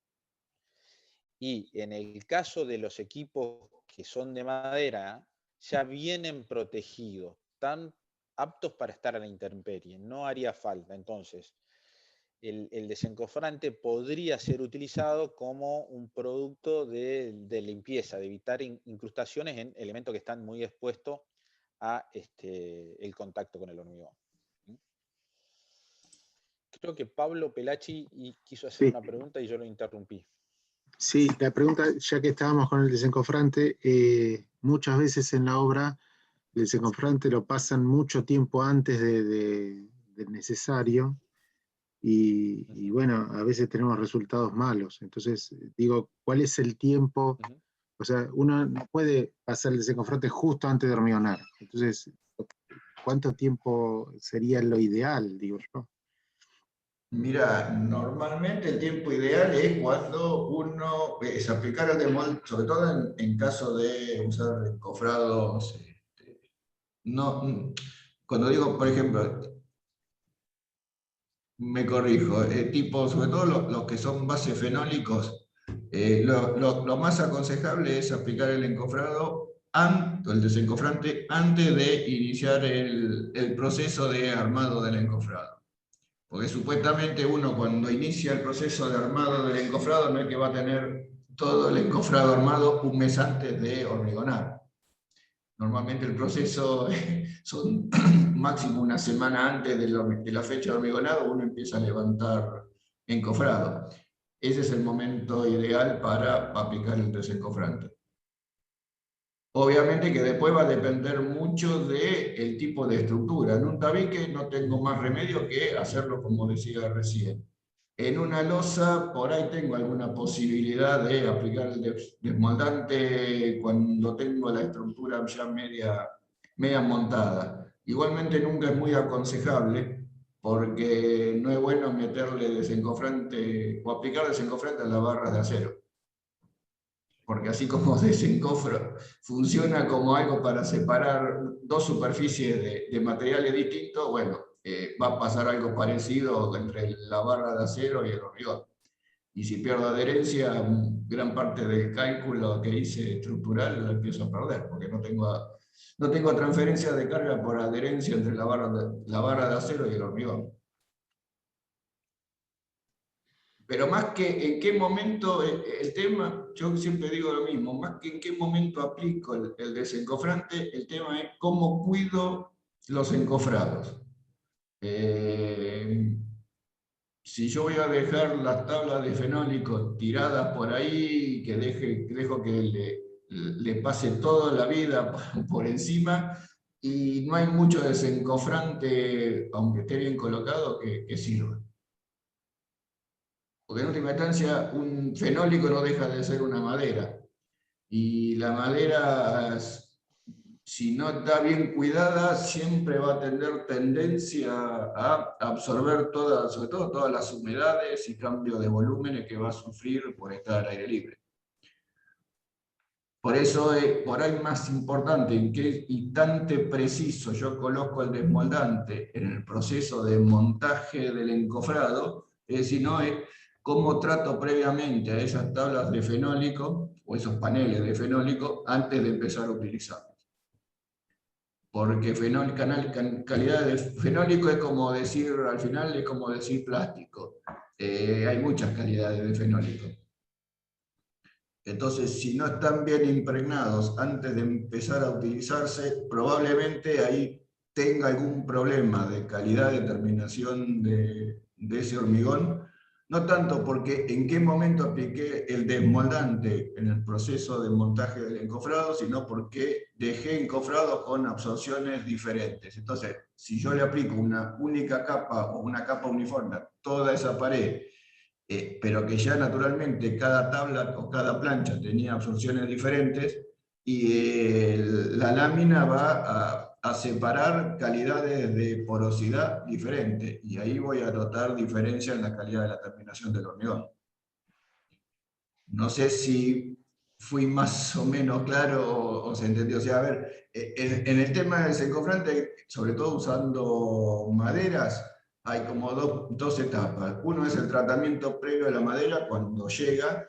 Y en el caso de los equipos que son de madera, ya vienen protegidos, están aptos para estar a la intemperie, no haría falta. Entonces, el desencofrante podría ser utilizado como un producto de limpieza, de evitar incrustaciones en elementos que están muy expuestos a el contacto con el hormigón. Creo que Pablo Pelachi quiso hacer una pregunta y yo lo interrumpí. Sí, la pregunta, ya que estábamos con el desencofrante, muchas veces en la obra el desencofrante lo pasan mucho tiempo antes del necesario y bueno, a veces tenemos resultados malos. Entonces, digo, ¿cuál es el tiempo? O sea, uno no puede pasar el desencofrante justo antes de hormigonar. Entonces, ¿cuánto tiempo sería lo ideal, digo yo? Mira, normalmente el tiempo ideal es cuando uno es aplicar el demol, sobre todo en caso de usar encofrados. No, cuando digo, por ejemplo, me corrijo, tipo, sobre todo los que son bases fenólicos, lo más aconsejable es aplicar el encofrado, el desencofrante, antes de iniciar el proceso de armado del encofrado. Porque supuestamente uno cuando inicia el proceso de armado del encofrado no es que va a tener todo el encofrado armado un mes antes de hormigonar. Normalmente el proceso son máximo una semana antes de la fecha de hormigonado, uno empieza a levantar encofrado. Ese es el momento ideal para aplicar el desencofrante. Obviamente que después va a depender mucho del tipo de estructura. En un tabique no tengo más remedio que hacerlo como decía recién. En una losa, por ahí tengo alguna posibilidad de aplicar el desmoldante cuando tengo la estructura ya media montada. Igualmente nunca es muy aconsejable porque no es bueno meterle desencofrante o aplicar desencofrante a las barras de acero. Porque así como desencofro funciona como algo para separar dos superficies de materiales distintos, bueno, va a pasar algo parecido entre la barra de acero y el hormigón. Y si pierdo adherencia, gran parte del cálculo que hice estructural lo empiezo a perder, porque no tengo transferencia de carga por adherencia entre la barra de acero y el hormigón. Pero más que en qué momento el tema, yo siempre digo lo mismo, más que en qué momento aplico el desencofrante, el tema es cómo cuido los encofrados. Si yo voy a dejar las tablas de fenólicos tiradas por ahí, que dejo que le pase toda la vida por encima, y no hay mucho desencofrante, aunque esté bien colocado, que sirva. Porque en última instancia un fenólico no deja de ser una madera. Y la madera, si no está bien cuidada, siempre va a tener tendencia a absorber todas, sobre todo todas las humedades y cambios de volúmenes que va a sufrir por estar al aire libre. Por eso es por ahí más importante en qué instante preciso yo coloco el desmoldante en el proceso de montaje del encofrado, es decir, no es cómo trato previamente a esas tablas de fenólico o esos paneles de fenólico antes de empezar a utilizarlos. Porque calidad de fenólico es como decir, al final es como decir plástico. hay muchas calidades de fenólico. Entonces, si no están bien impregnados antes de empezar a utilizarse, probablemente ahí tenga algún problema de calidad de terminación de ese hormigón, no tanto porque en qué momento apliqué el desmoldante en el proceso de montaje del encofrado, sino porque dejé encofrado con absorciones diferentes. Entonces, si yo le aplico una única capa o una capa uniforme a toda esa pared, pero que ya naturalmente cada tabla o cada plancha tenía absorciones diferentes, y la lámina va a separar calidades de porosidad diferentes, y ahí voy a notar diferencia en la calidad de la terminación del hormigón. No sé si fui más o menos claro o se entendió. O sea, a ver, en el tema del desencofrante, sobre todo usando maderas, hay como dos etapas. Uno es el tratamiento previo a la madera cuando llega,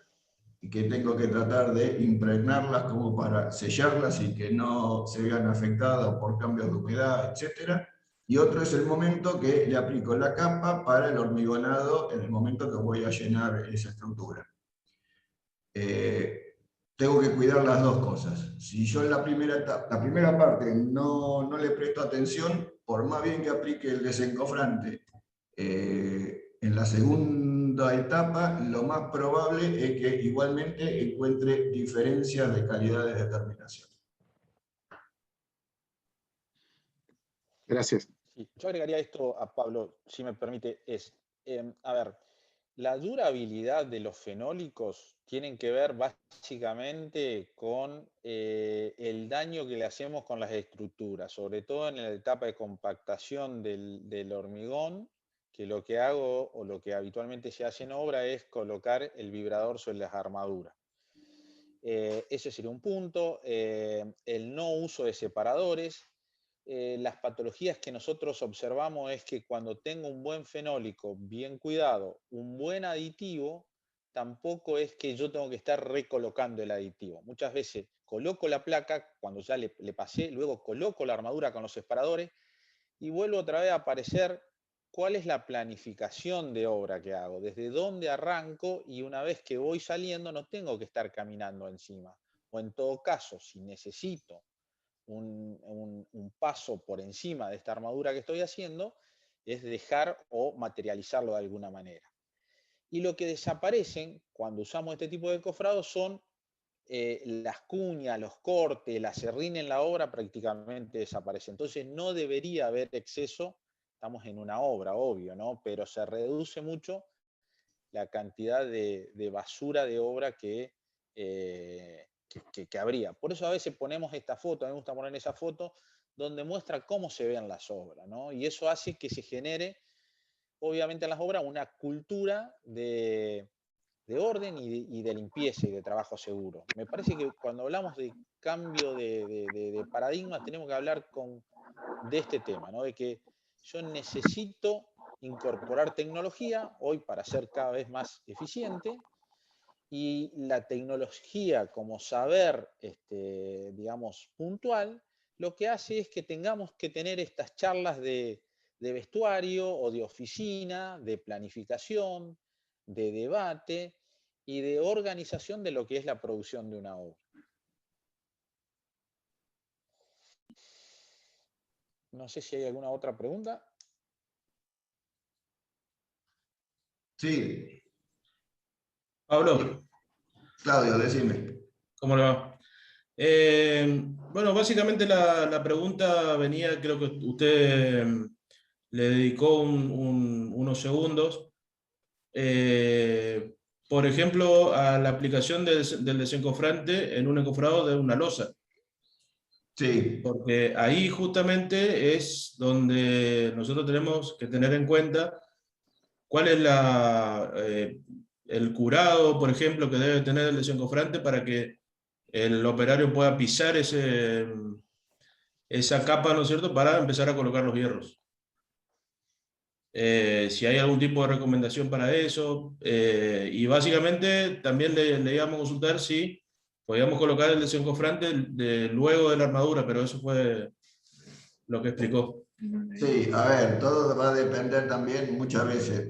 y que tengo que tratar de impregnarlas como para sellarlas y que no se vean afectadas por cambios de humedad, etc. Y otro es el momento que le aplico la capa para el hormigonado en el momento que voy a llenar esa estructura. Tengo que cuidar las dos cosas. Si yo en la primera parte no le presto atención, por más bien que aplique el desencofrante, en la segunda etapa lo más probable es que igualmente encuentre diferencias de calidades de terminación. Gracias. Sí, yo agregaría esto a Pablo, si me permite, a ver, la durabilidad de los fenólicos tienen que ver básicamente con el daño que le hacemos con las estructuras, sobre todo en la etapa de compactación del hormigón, que lo que hago o lo que habitualmente se hace en obra es colocar el vibrador sobre las armaduras. Ese sería un punto. El no uso de separadores. Las patologías que nosotros observamos es que cuando tengo un buen fenólico bien cuidado, un buen aditivo, tampoco es que yo tengo que estar recolocando el aditivo. Muchas veces coloco la placa cuando ya le pasé, luego coloco la armadura con los separadores y vuelvo otra vez a aparecer cuál es la planificación de obra que hago, desde dónde arranco, y una vez que voy saliendo no tengo que estar caminando encima. O en todo caso, si necesito un paso por encima de esta armadura que estoy haciendo, es dejar o materializarlo de alguna manera. Y lo que desaparecen cuando usamos este tipo de encofrados son las cuñas, los cortes, la serrín en la obra prácticamente desaparece. Entonces no debería haber exceso, estamos en una obra, obvio, ¿no? Pero se reduce mucho la cantidad de basura de obra que habría. Por eso a veces ponemos esta foto, a mí me gusta poner esa foto, donde muestra cómo se ven las obras, ¿no? Y eso hace que se genere, obviamente en las obras, una cultura de orden y de limpieza y de trabajo seguro. Me parece que cuando hablamos de cambio de paradigma tenemos que hablar de este tema, ¿no? De que yo necesito incorporar tecnología hoy para ser cada vez más eficiente, y la tecnología como saber, digamos, puntual, lo que hace es que tengamos que tener estas charlas de vestuario o de oficina, de planificación, de debate y de organización de lo que es la producción de una obra. No sé si hay alguna otra pregunta. Sí. Pablo. Claudio, decime. ¿Cómo le va? Bueno, básicamente la pregunta venía, creo que usted le dedicó unos segundos, por ejemplo, a la aplicación del desencofrante en un encofrado de una losa. Sí. Porque ahí justamente es donde nosotros tenemos que tener en cuenta cuál es el curado, por ejemplo, que debe tener el desencofrante para que el operario pueda pisar esa capa, ¿no es cierto?, para empezar a colocar los hierros. Si hay algún tipo de recomendación para eso. Y básicamente también le íbamos a consultar si podíamos colocar el desencofrante luego de la armadura, pero eso fue lo que explicó. Sí, a ver, todo va a depender también muchas veces,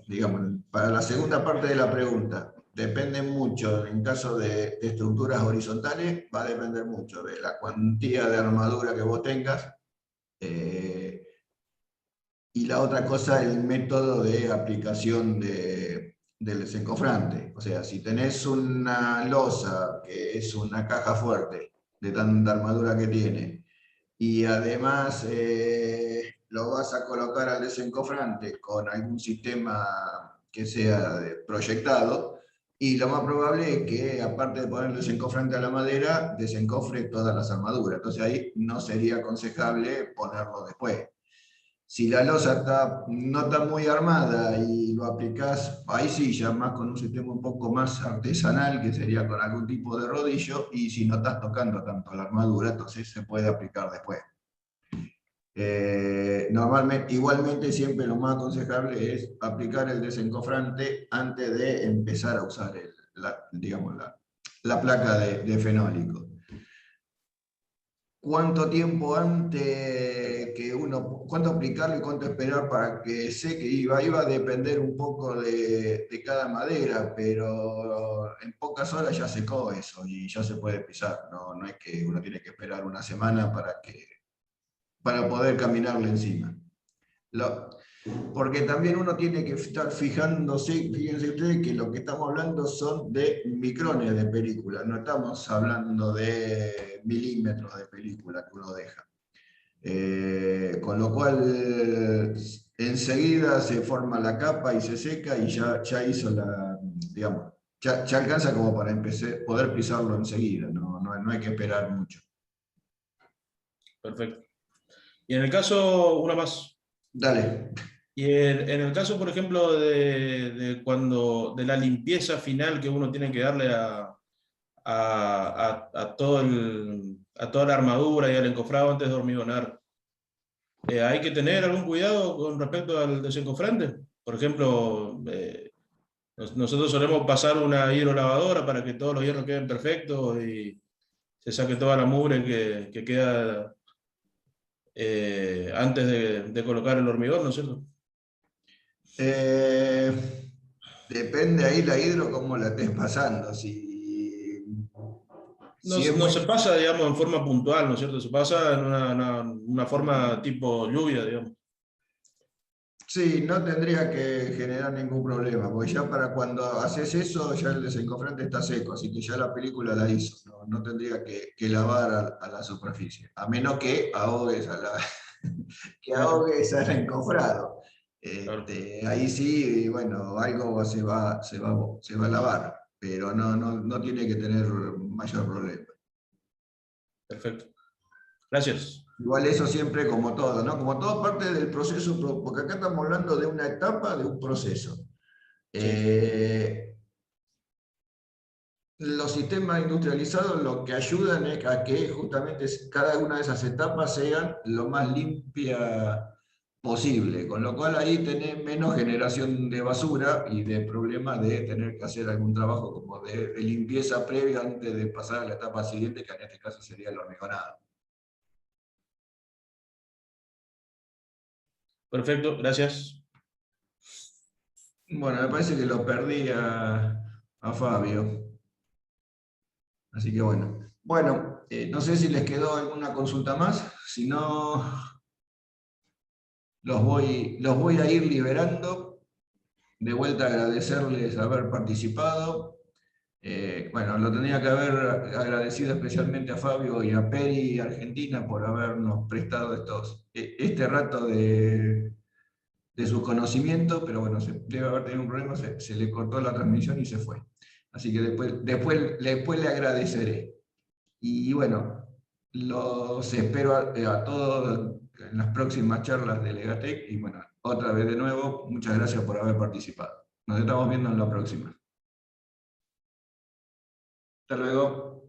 digamos, para la segunda parte de la pregunta, depende mucho, en caso de estructuras horizontales, va a depender mucho de la cuantía de armadura que vos tengas, y la otra cosa, el método de aplicación del desencofrante. O sea, si tenés una losa que es una caja fuerte de tanta armadura que tiene, y además lo vas a colocar al desencofrante con algún sistema que sea proyectado, y lo más probable es que, aparte de poner el desencofrante a la madera, desencofre todas las armaduras. Entonces ahí no sería aconsejable ponerlo después. Si la losa no está muy armada y lo aplicás, ahí sí, ya más con un sistema un poco más artesanal, que sería con algún tipo de rodillo, y si no estás tocando tanto la armadura, entonces se puede aplicar después. Normalmente, igualmente, siempre lo más aconsejable es aplicar el desencofrante antes de empezar a usar digamos, la placa de fenólico. ¿Cuánto tiempo antes que cuánto aplicarlo y cuánto esperar para que seque? Iba a depender un poco de cada madera, pero en pocas horas ya secó eso y ya se puede pisar. No es que uno tiene que esperar una semana para poder caminarle encima. Porque también uno tiene que estar fijándose, fíjense ustedes que lo que estamos hablando son de micrones de película, no estamos hablando de milímetros de película que uno deja. Con lo cual, enseguida se forma la capa y se seca y ya hizo digamos, ya alcanza como para poder pisarlo enseguida, no hay que esperar mucho. Perfecto. Y en el caso, una más. Dale. Y en el caso, por ejemplo, de la limpieza final que uno tiene que darle a toda la armadura y al encofrado antes de hormigonar, ¿hay que tener algún cuidado con respecto al desencofrante? Por ejemplo, nosotros solemos pasar una hidrolavadora para que todos los hierros queden perfectos y se saque toda la mugre que queda antes de colocar el hormigón, ¿no es cierto? Depende ahí la hidro cómo la estés pasando. No, Si es no muy, se pasa, digamos, en forma puntual, ¿no es cierto? Se pasa en una forma tipo lluvia, digamos. sí, no tendría que generar ningún problema, porque ya para cuando haces eso, ya el desencofrante está seco, así que ya la película la hizo, no tendría que lavar a la superficie, a menos que ahogues que ahogues al encofrado. Claro, Ahí sí, bueno, algo se va a lavar, pero no tiene que tener mayor problema. perfecto. Gracias. Igual eso siempre como todo, ¿no? Como todo parte del proceso, porque acá estamos hablando de una etapa de un proceso. Sí, Los sistemas industrializados lo que ayudan es a que justamente cada una de esas etapas sean lo más limpia posible, con lo cual ahí tenés menos generación de basura y de problemas de tener que hacer algún trabajo como de limpieza previa antes de pasar a la etapa siguiente, que en este caso sería el hormigonado. perfecto, gracias. Bueno, me parece que lo perdí a Fabio. Así que bueno. Bueno, no sé si les quedó alguna consulta más. Si no, los voy a ir liberando. De vuelta agradecerles haber participado. Bueno, lo tenía que haber agradecido especialmente a Fabio y a Peri Argentina por habernos prestado este rato de sus conocimientos, pero bueno, debe haber tenido un problema, se le cortó la transmisión y se fue. Así que después le agradeceré. Y bueno, los espero a todos en las próximas charlas de Legatec. Y bueno, otra vez de nuevo, muchas gracias por haber participado. Nos estamos viendo en la próxima. Hasta luego.